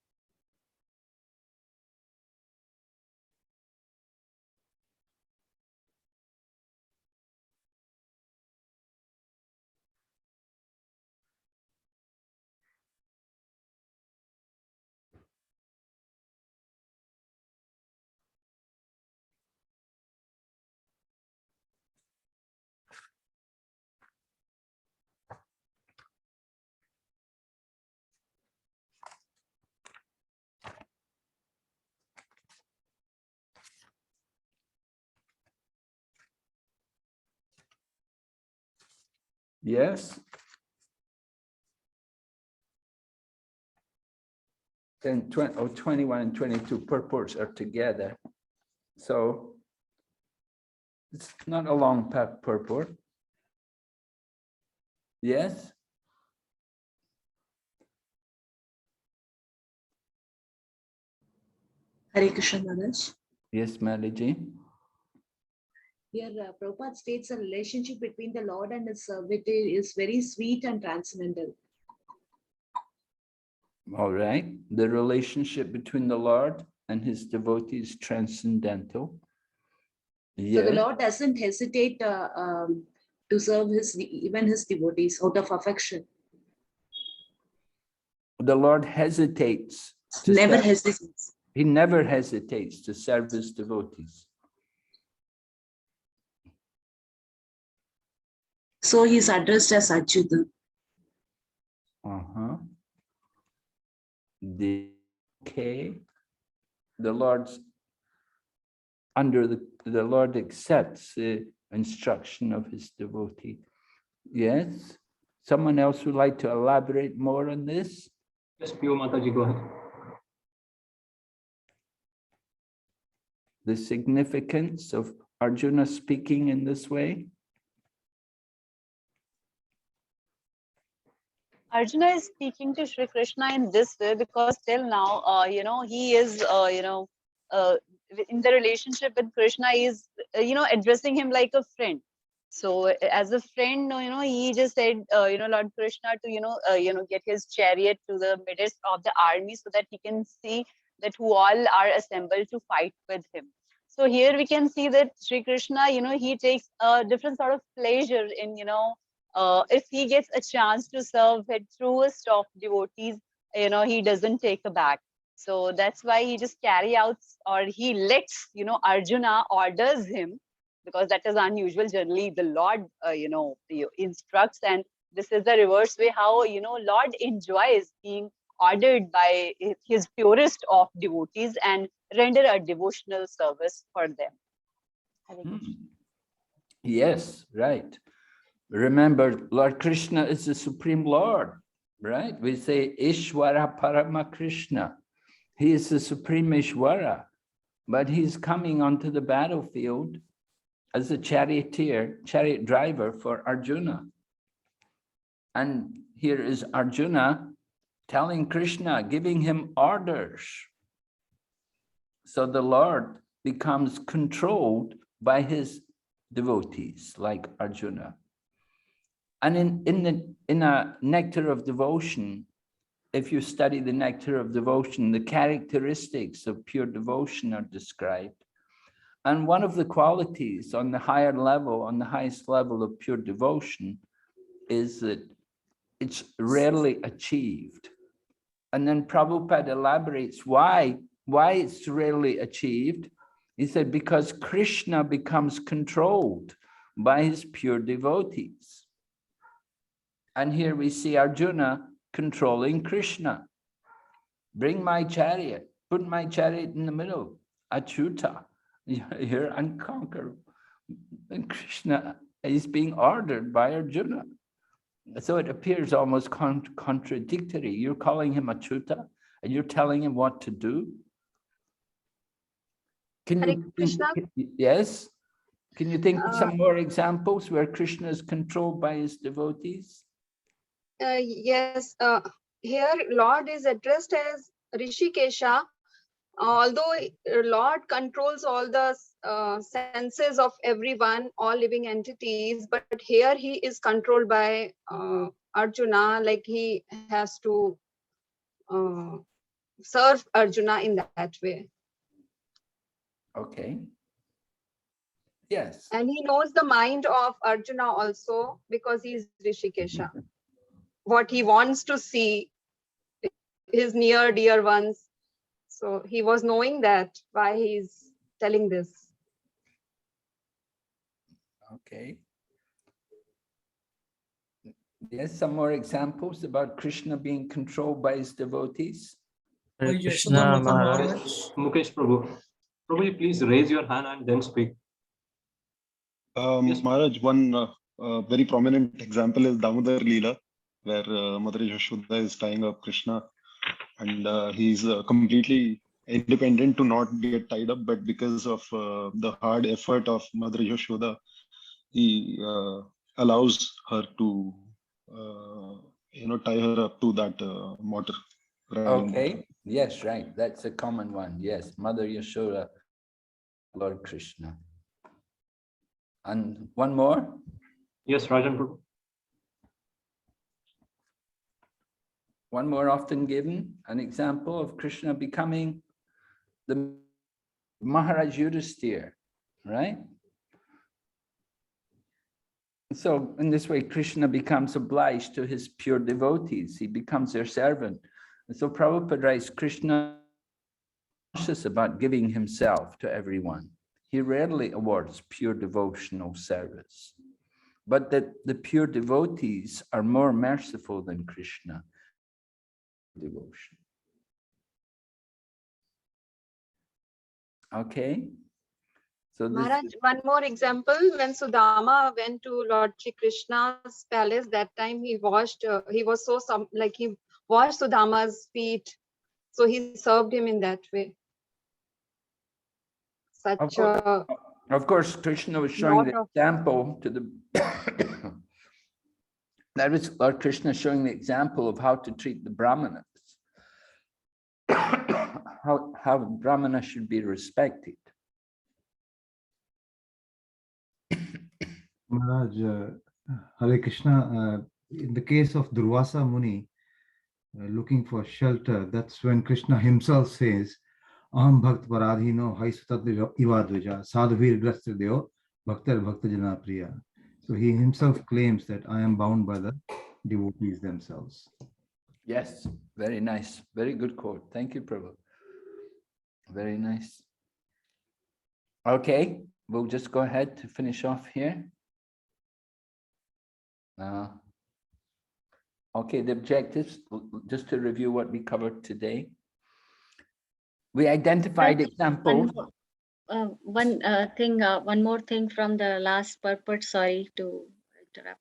Yes. Then 21 and 22 purports are together. So it's not a long purport. Yes. Hare Krishna Maharaj. Yes, Maliji. Here, Prabhupada states a relationship between the Lord and his devotee is very sweet and transcendental. All right. The relationship between the Lord and his devotee is transcendental. Yes. So the Lord doesn't hesitate to serve even his devotees out of affection. The Lord hesitates. Never hesitates. He never hesitates to serve his devotees. So he is addressed as Achyuta. Okay. The Lord's the Lord accepts the instruction of his devotee. Yes. Someone else would like to elaborate more on this? Yes, Pio Mataji, go ahead. The significance of Arjuna speaking in this way? Arjuna is speaking to Shri Krishna in this way because till now, he is, in the relationship with Krishna, he is, addressing him like a friend. So as a friend, he just said, Lord Krishna to, get his chariot to the midst of the army so that he can see that who all are assembled to fight with him. So here we can see that Sri Krishna, he takes a different sort of pleasure in, if he gets a chance to serve the truest of devotees, he doesn't take a back. So that's why he just carry out, or he lets, Arjuna orders him, because that is unusual. Generally, the Lord, instructs, and this is the reverse way how, Lord enjoys being ordered by his purest of devotees and render a devotional service for them. Yes, right. Remember, Lord Krishna is the Supreme Lord, right? We say Ishvara Parama Krishna. He is the Supreme Ishvara, but he's coming onto the battlefield as a charioteer, chariot driver for Arjuna. And here is Arjuna telling Krishna, giving him orders. So the Lord becomes controlled by his devotees, like Arjuna. And in a nectar of devotion, if you study the nectar of devotion, the characteristics of pure devotion are described. And one of the qualities on the higher level, on the highest level of pure devotion, is that it's rarely achieved. And then Prabhupada elaborates why it's rarely achieved. He said, because Krishna becomes controlled by his pure devotees. And here we see Arjuna controlling Krishna. Bring my chariot, put my chariot in the middle, Achyuta, you're unconquerable. And Krishna is being ordered by Arjuna. So it appears almost contradictory. You're calling him Achyuta and you're telling him what to do. Can you think, yes? Can you think of some more examples where Krishna is controlled by his devotees? Yes, here Lord is addressed as Rishikesha, although Lord controls all the senses of everyone, all living entities, but here he is controlled by Arjuna, like he has to serve Arjuna in that way. Okay. Yes. And he knows the mind of Arjuna also, because he is Rishikesha. What he wants to see, his near dear ones. So he was knowing that, why he's telling this. Okay. Yes, some more examples about Krishna being controlled by his devotees. Krishna Maharaj. Mukesh Prabhu. Prabhu, please raise your hand and then speak. Yes. Maharaj, one very prominent example is Damodar Leela, where Mother Yashoda is tying up Krishna, and he's completely independent to not get tied up, but because of the hard effort of Mother Yashoda, he allows her to tie her up to that mortar. Okay, yes, right. That's a common one. Yes, Mother Yashoda, Lord Krishna. And one more? Yes, Rajan Prabhu. One more often given, an example of Krishna becoming the Maharaj Yudhisthira, right? So in this way, Krishna becomes obliged to his pure devotees. He becomes their servant. And so Prabhupada writes, Krishna is cautious about giving himself to everyone. He rarely awards pure devotional service. But that the pure devotees are more merciful than Krishna. Devotion. Okay. So this Maharaj, one more example, when Sudama went to Lord Shri Krishna's palace, that time he washed, he was so he washed Sudama's feet. So he served him in that way. Of course, Krishna was showing the example to the that was Lord Krishna showing the example of how to treat the Brahmanas. how Brahmana should be respected. Maharaj, Hare Krishna, in the case of Durvasa Muni, looking for shelter, that's when Krishna himself says, Aham bhakt paradhino hai sutat ivadvija sadhvir grastridyo bhaktar bhakta jana priya. So he himself claims that I am bound by the devotees themselves. Yes, very nice. Very good quote. Thank you, Prabhu. Very nice. Okay, we'll just go ahead to finish off here. Okay, the objectives, just to review what we covered today. We identified examples. One more thing from the last purport, sorry to interrupt,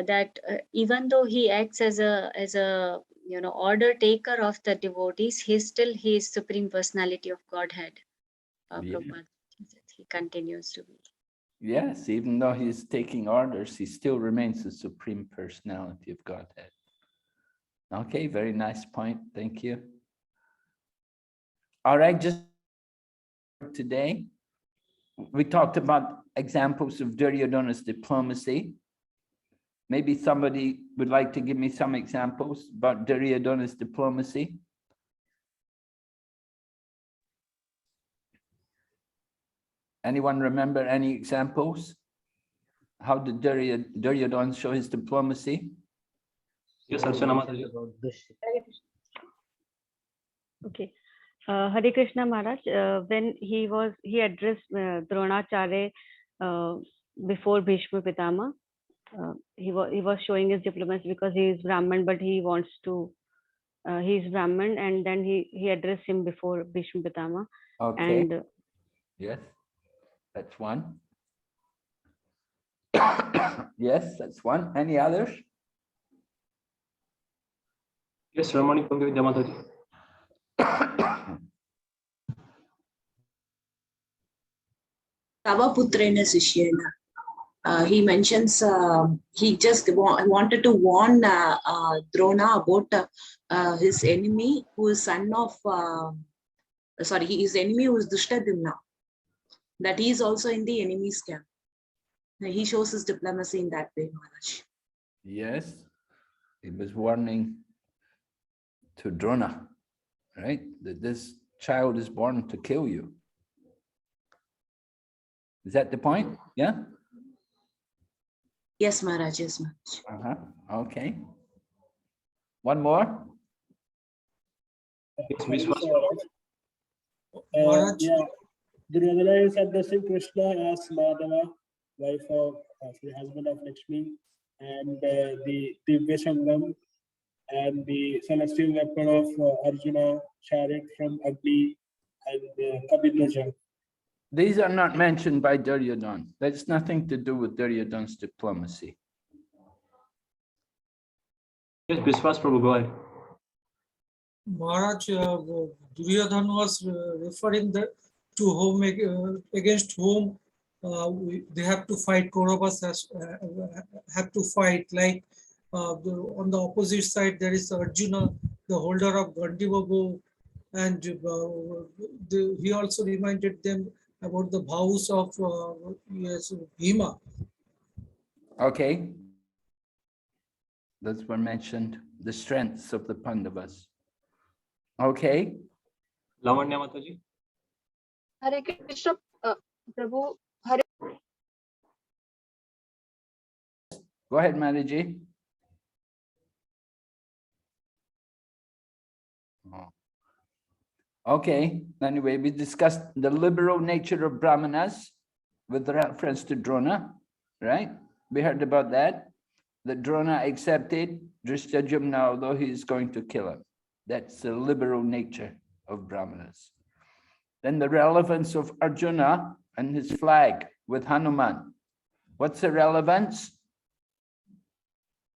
that even though he acts as a order taker of the devotees, he is Supreme Personality of Godhead. Yeah. Prabhupada, he continues to be. Yes, even though he's taking orders, he still remains the Supreme Personality of Godhead. Okay, very nice point. Thank you. All right, just today, we talked about examples of Duryodhana's diplomacy. Maybe somebody would like to give me some examples about Duryodhana's diplomacy. Anyone remember any examples? How did Duryodhana show his diplomacy? Yes, Archana Mataji. Okay. Hare Krishna Maharaj, when he addressed Dronacharya before Bhishma Pitama, he was showing his diplomacy because he is Brahman, but he wants to, he is Brahman, and then he addressed him before Bhishma Pitama. Okay. And yes, that's one. Yes, that's one. Any others? Yes, Ramani Pangavidya Mataji. Tavaputrena Sishyena. He mentions he just wanted to warn Drona about his enemy, who is son of, his enemy who is Drishtadimna, that he is also in the enemy's camp. He shows his diplomacy in that way, Maharaj. Yes, he was warning to Drona, right? That this child is born to kill you. Is that the point? Yeah? Yes, Maharaj, yes, Maharaj. Okay. One more? Yeah, Duryodhana is addressing Krishna as Madhava, wife of the husband of Lakshmi, and the Divya Sangam, and the celestial weapon of Arjuna, chariot from Agni, and Kabidwaja. These are not mentioned by Duryodhana. That's nothing to do with Duryodhana's diplomacy. Yes, Biswas Prabhu, go ahead. Maharaj, Duryodhana was referring to whom, against whom they have to fight. Kauravas have to fight. Like on the opposite side, there is Arjuna, the holder of Gandiva bow, and he also reminded them about the vows of Bhima. Okay. Those were mentioned, the strengths of the Pandavas. Okay. Lavanya Mataji. Hare Krishna, Prabhu. Hare. Go ahead, Manaji. Okay, anyway, we discussed the liberal nature of Brahmanas with reference to Drona, right? We heard about that Drona accepted Drishtadyumna, although he is going to kill him. That's the liberal nature of Brahmanas. Then the relevance of Arjuna and his flag with Hanuman. What's the relevance?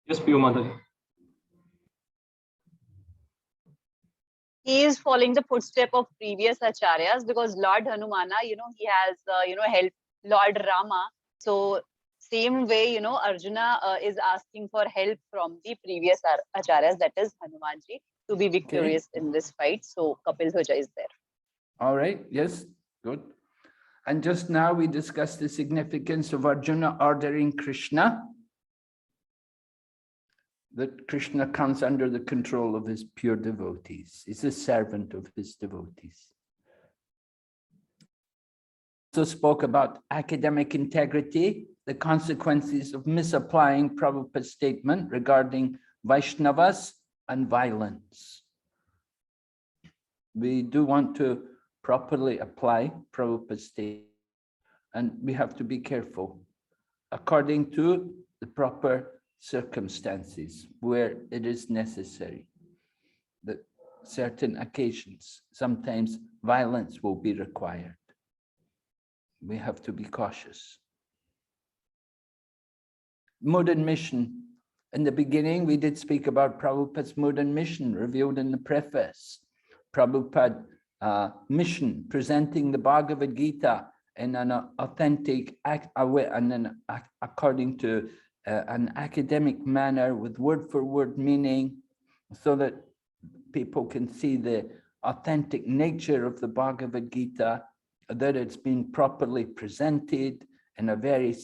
Yes, Piyu Mataji. He is following the footstep of previous acharyas, because Lord Hanumana, he has, helped Lord Rama. So same way, Arjuna is asking for help from the previous acharyas, that is Hanumanji, to be victorious in this fight. So Kapil Dhwaja is there. All right. Yes. Good. And just now we discussed the significance of Arjuna ordering Krishna. That Krishna comes under the control of his pure devotees. He's a servant of his devotees. Also spoke about academic integrity, the consequences of misapplying Prabhupada's statement regarding Vaishnavas and violence. We do want to properly apply Prabhupada's statement, and we have to be careful according to the proper circumstances where it is necessary. That certain occasions, sometimes violence will be required. We have to be cautious. Mode and mission. In the beginning, we did speak about Prabhupada's mode and mission revealed in the preface. Prabhupada mission, presenting the Bhagavad Gita in an authentic, according to an academic manner with word-for-word meaning, so that people can see the authentic nature of the Bhagavad Gita, that it's been properly presented in a very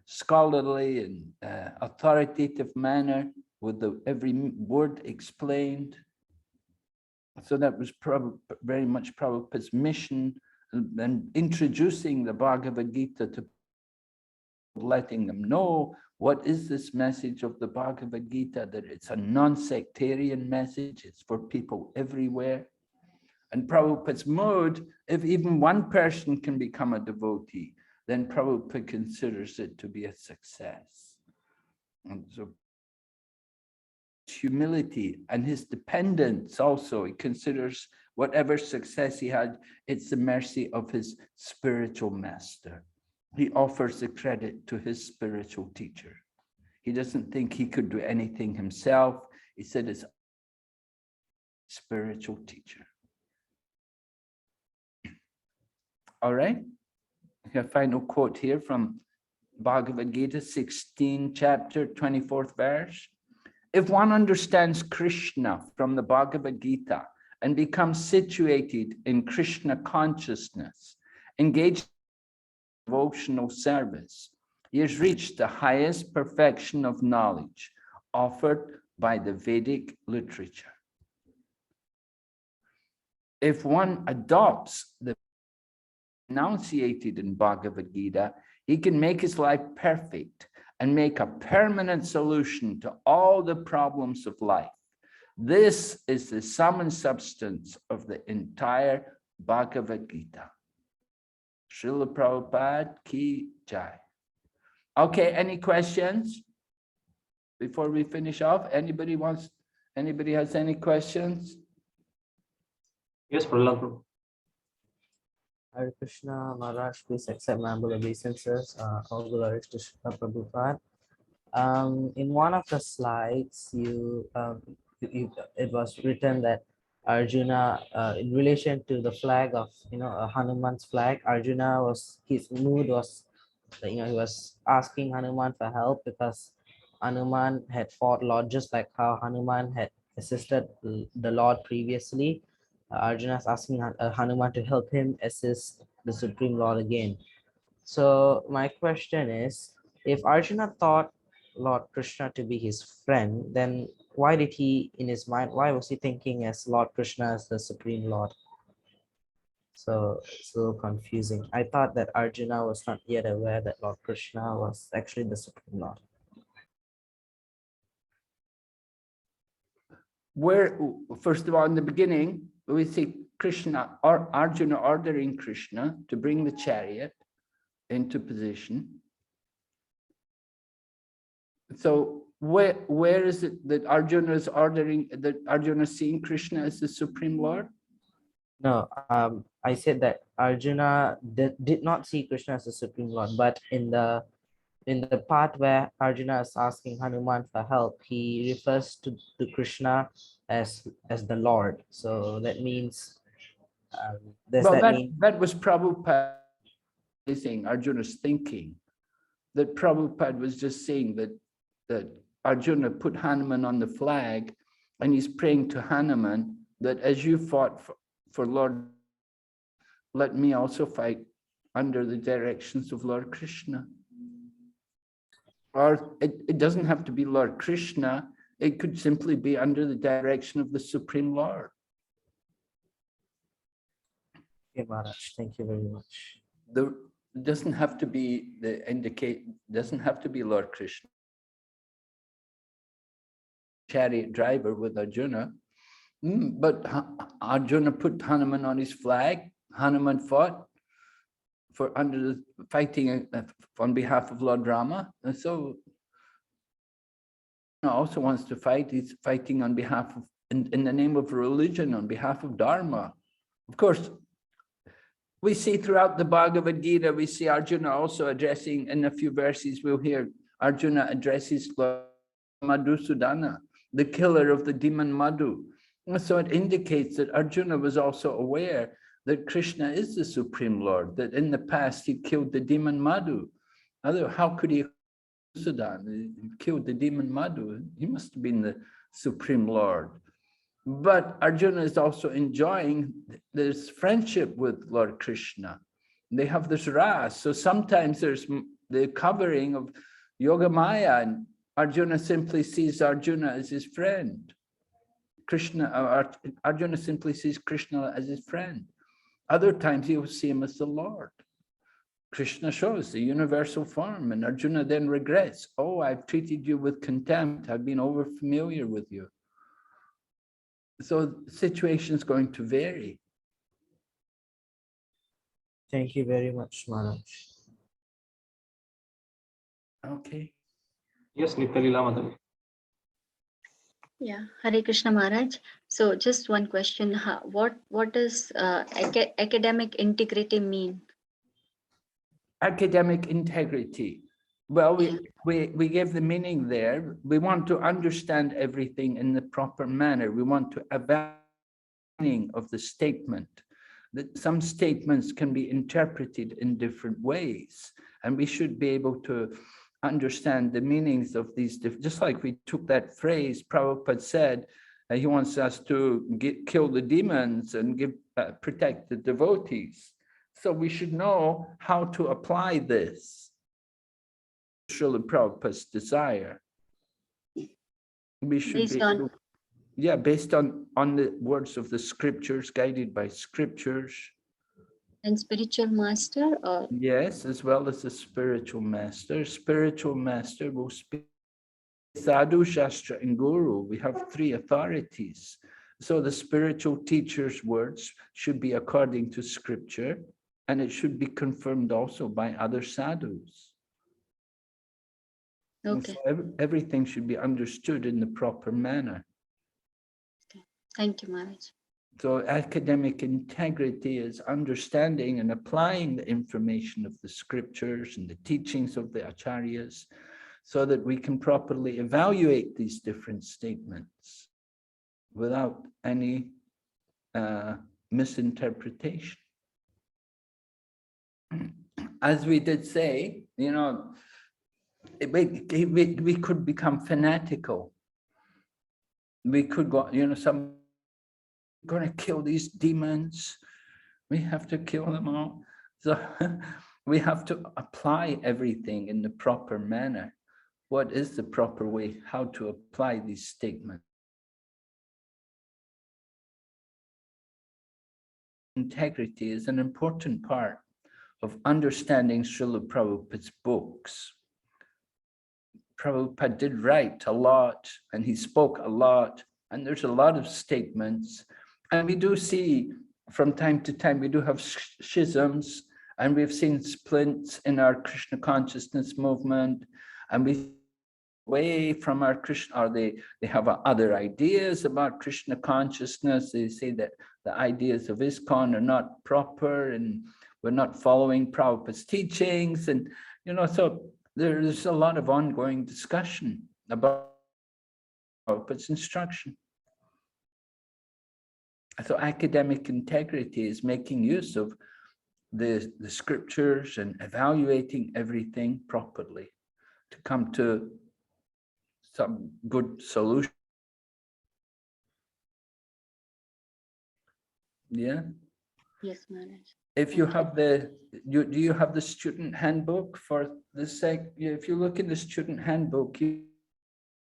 scholarly and authoritative manner, with every word explained. So that was very much Prabhupada's mission, and introducing the Bhagavad Gita to letting them know what is this message of the Bhagavad Gita, that it's a non-sectarian message, it's for people everywhere. And Prabhupada's mode, if even one person can become a devotee, then Prabhupada considers it to be a success. And so humility and his dependence also, he considers whatever success he had, it's the mercy of his spiritual master. He offers the credit to his spiritual teacher. He doesn't think he could do anything himself. He said it's spiritual teacher. All right. A final quote here from Bhagavad Gita 16 chapter 24th verse. If one understands Krishna from the Bhagavad Gita and becomes situated in Krishna consciousness, engaged in devotional service, he has reached the highest perfection of knowledge offered by the Vedic literature. If one adopts the enunciated in Bhagavad Gita, he can make his life perfect and make a permanent solution to all the problems of life. This is the sum and substance of the entire Bhagavad Gita. Srila Prabhupada ki jai. Okay, any questions before we finish off? Anybody has any questions? Yes, Prahlad. Hare Krishna, Maharaj, please accept my humble obeisances. All glories to Srila Prabhupada. In one of the slides, it was written that Arjuna, in relation to the flag of, Hanuman's flag, his mood was, he was asking Hanuman for help because Hanuman had fought Lord, just like how Hanuman had assisted the Lord previously. Arjuna is asking Hanuman to help him assist the Supreme Lord again. So my question is, if Arjuna thought Lord Krishna to be his friend, then why did he, in his mind, why was he thinking as Lord Krishna as the Supreme Lord? So it's a little confusing. I thought that Arjuna was not yet aware that Lord Krishna was actually the Supreme Lord. Where, first of all, in the beginning, we see Krishna or Arjuna ordering Krishna to bring the chariot into position. So where is it that Arjuna is ordering, that Arjuna is seeing Krishna as the Supreme Lord? No, I said that Arjuna did not see Krishna as the Supreme Lord, but in the part where Arjuna is asking Hanuman for help, he refers to Krishna as the Lord. So that means, that was Prabhupada saying, Arjuna's thinking, that Prabhupada was just saying that Arjuna put Hanuman on the flag, and he's praying to Hanuman that as you fought for Lord, let me also fight under the directions of Lord Krishna. Or it doesn't have to be Lord Krishna, it could simply be under the direction of the Supreme Lord. Okay, Maharaj, thank you very much. it doesn't have to be doesn't have to be Lord Krishna. Chariot driver with Arjuna, but Arjuna put Hanuman on his flag. Hanuman fought fighting on behalf of Lord Rama, and so also wants to fight. He's fighting on behalf of, in the name of religion, on behalf of Dharma. Of course, we see throughout the Bhagavad Gita, we see Arjuna also addressing, in a few verses we'll hear Arjuna addresses Lord Madhusudana, the killer of the demon Madhu. And so it indicates that Arjuna was also aware that Krishna is the Supreme Lord, that in the past he killed the demon Madhu. Otherwise, how could he Sudan? He killed the demon Madhu. He must have been the Supreme Lord. But Arjuna is also enjoying this friendship with Lord Krishna. They have this ras. So sometimes there's the covering of Yoga Maya, and Arjuna simply sees Arjuna as his friend. Arjuna simply sees Krishna as his friend. Other times he will see him as the Lord. Krishna shows the universal form, and Arjuna then regrets, oh, I've treated you with contempt. I've been over familiar with you. So the situation is going to vary. Thank you very much, Maharaj. Okay. Yes, Nityalila Madhavi. Yeah, Hare Krishna Maharaj. So just one question. What does academic integrity mean? Academic integrity. Well, we gave the meaning there. We want to understand everything in the proper manner. We want to evaluate the meaning of the statement. That some statements can be interpreted in different ways, and we should be able to understand the meanings of these different, just like we took that phrase, Prabhupada said, he wants us to kill the demons and protect the devotees. So we should know how to apply this. Srila Prabhupada's desire. We should be able, based on the words of the scriptures, guided by scriptures. And spiritual master, or yes, as well as the spiritual master. Spiritual master will speak Sadhu, Shastra, and Guru. We have three authorities. So the spiritual teacher's words should be according to scripture, and it should be confirmed also by other sadhus. Okay. So everything should be understood in the proper manner. Okay. Thank you, Maharaj. So academic integrity is understanding and applying the information of the scriptures and the teachings of the acharyas so that we can properly evaluate these different statements without any misinterpretation. As we did say, you know, we could become fanatical. We could go, you know, some going to kill these demons. We have to kill them all. So we have to apply everything in the proper manner. What is the proper way, how to apply these statements? Integrity is an important part of understanding Srila Prabhupada's books. Prabhupada did write a lot and he spoke a lot, and there's a lot of statements. And we do see from time to time, we do have schisms, and we've seen splints in our Krishna consciousness movement, and we away from our Krishna, or they have other ideas about Krishna consciousness. They say that the ideas of ISKCON are not proper and we're not following Prabhupada's teachings. And, you know, so there's a lot of ongoing discussion about Prabhupada's instruction. So academic integrity is making use of the scriptures and evaluating everything properly to come to some good solution. Yeah. Yes, Maharaj. If you have do you have the student handbook for this sec? If you look in the student handbook,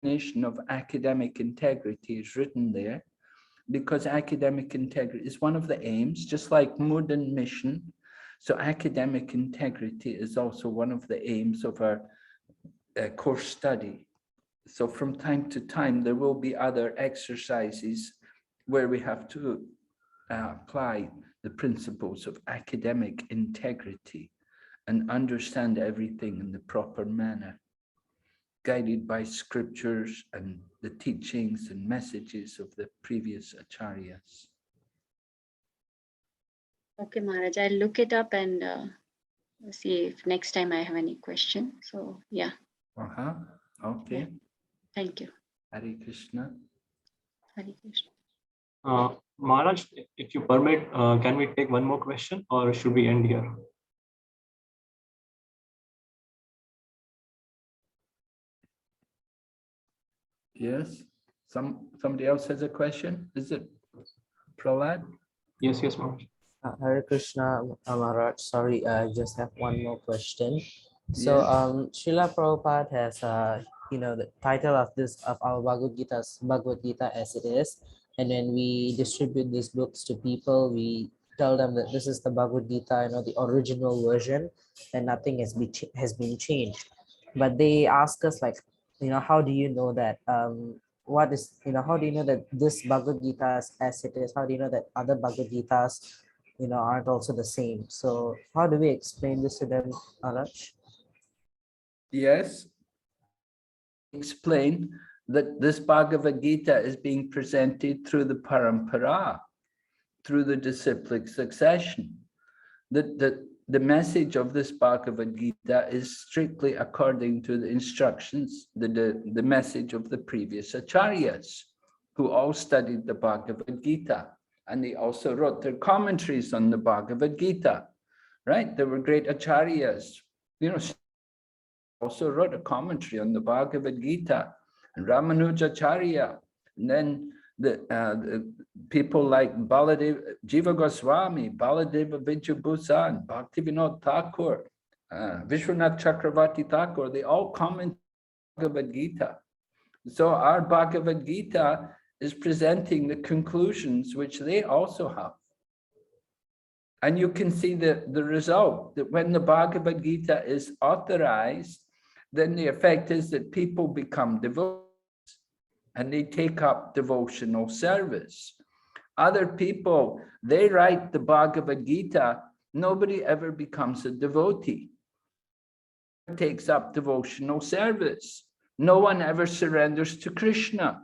definition of academic integrity is written there, because academic integrity is one of the aims, just like mood and mission. So academic integrity is also one of the aims of our course study. So from time to time, there will be other exercises where we have to apply the principles of academic integrity and understand everything in the proper manner, guided by scriptures and the teachings and messages of the previous acharyas. Okay, Maharaj, I'll look it up and see if next time I have any question. So yeah. Okay. Yeah. Thank you. Hare Krishna. Hare Krishna. Maharaj, if you permit, can we take one more question or should we end here? Yes. Somebody else has a question? Is it Prahlad? Yes, Maharaj. Hare Krishna, Maharaj. Sorry, I just have one more question. So, Srila Prabhupada has, the title of our Bhagavad Gita as it is. And when we distribute these books to people, we tell them that this is the Bhagavad Gita, the original version, and nothing has been changed. But they ask us like, how do you know that? What is, how do you know that this Bhagavad Gita as it is? How do you know that other Bhagavad Gitas, aren't also the same? So how do we explain this to them, Maharaj? Yes. Explain that this Bhagavad Gita is being presented through the parampara, through the disciplic succession. The message of this Bhagavad Gita is strictly according to the instructions, the message of the previous acharyas, who all studied the Bhagavad Gita. And they also wrote their commentaries on the Bhagavad Gita, right? There were great acharyas, also wrote a commentary on the Bhagavad Gita, and Ramanujacharya, and then the people like Baladev, Jiva Goswami, Baladeva Vijayabhusan, Bhaktivinoda Thakur, Vishwanath Chakravarti Thakur, they all comment on Bhagavad Gita. So our Bhagavad Gita is presenting the conclusions which they also have. And you can see the result, that when the Bhagavad Gita is authorized, then the effect is that people become devotees and they take up devotional service. Other people, they write the Bhagavad Gita, nobody ever becomes a devotee. Takes up devotional service. No one ever surrenders to Krishna.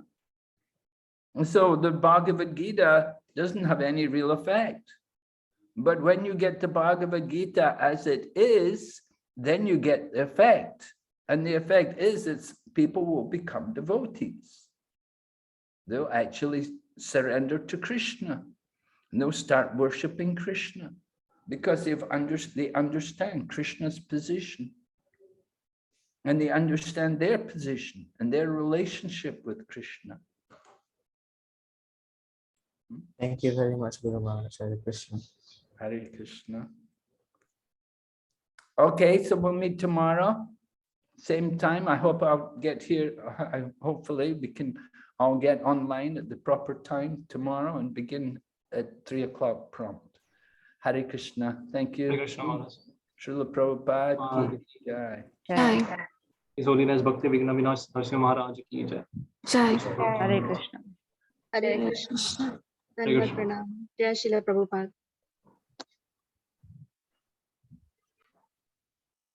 And so the Bhagavad Gita doesn't have any real effect. But when you get the Bhagavad Gita as it is, then you get the effect. And the effect is that people will become devotees. They'll actually surrender to Krishna. And they'll start worshipping Krishna because they understand Krishna's position. And they understand their position and their relationship with Krishna. Thank you very much, Guru Maharaj. Hare Krishna. Hare Krishna. Okay, so we'll meet tomorrow. Same time. I hope I'll get here. Hopefully we can all get online at the proper time tomorrow and begin at 3 o'clock prompt. Hare Krishna. Thank you. Hare Krishna, Maharaj. Srila Prabhupada ki jai. Jai. His Holiness Bhakti Vigna Vinash Narasimha Maharaj ki jai. Jai. Hare Krishna. Hare Krishna. Dandavat pranam. Jai Srila Prabhupada.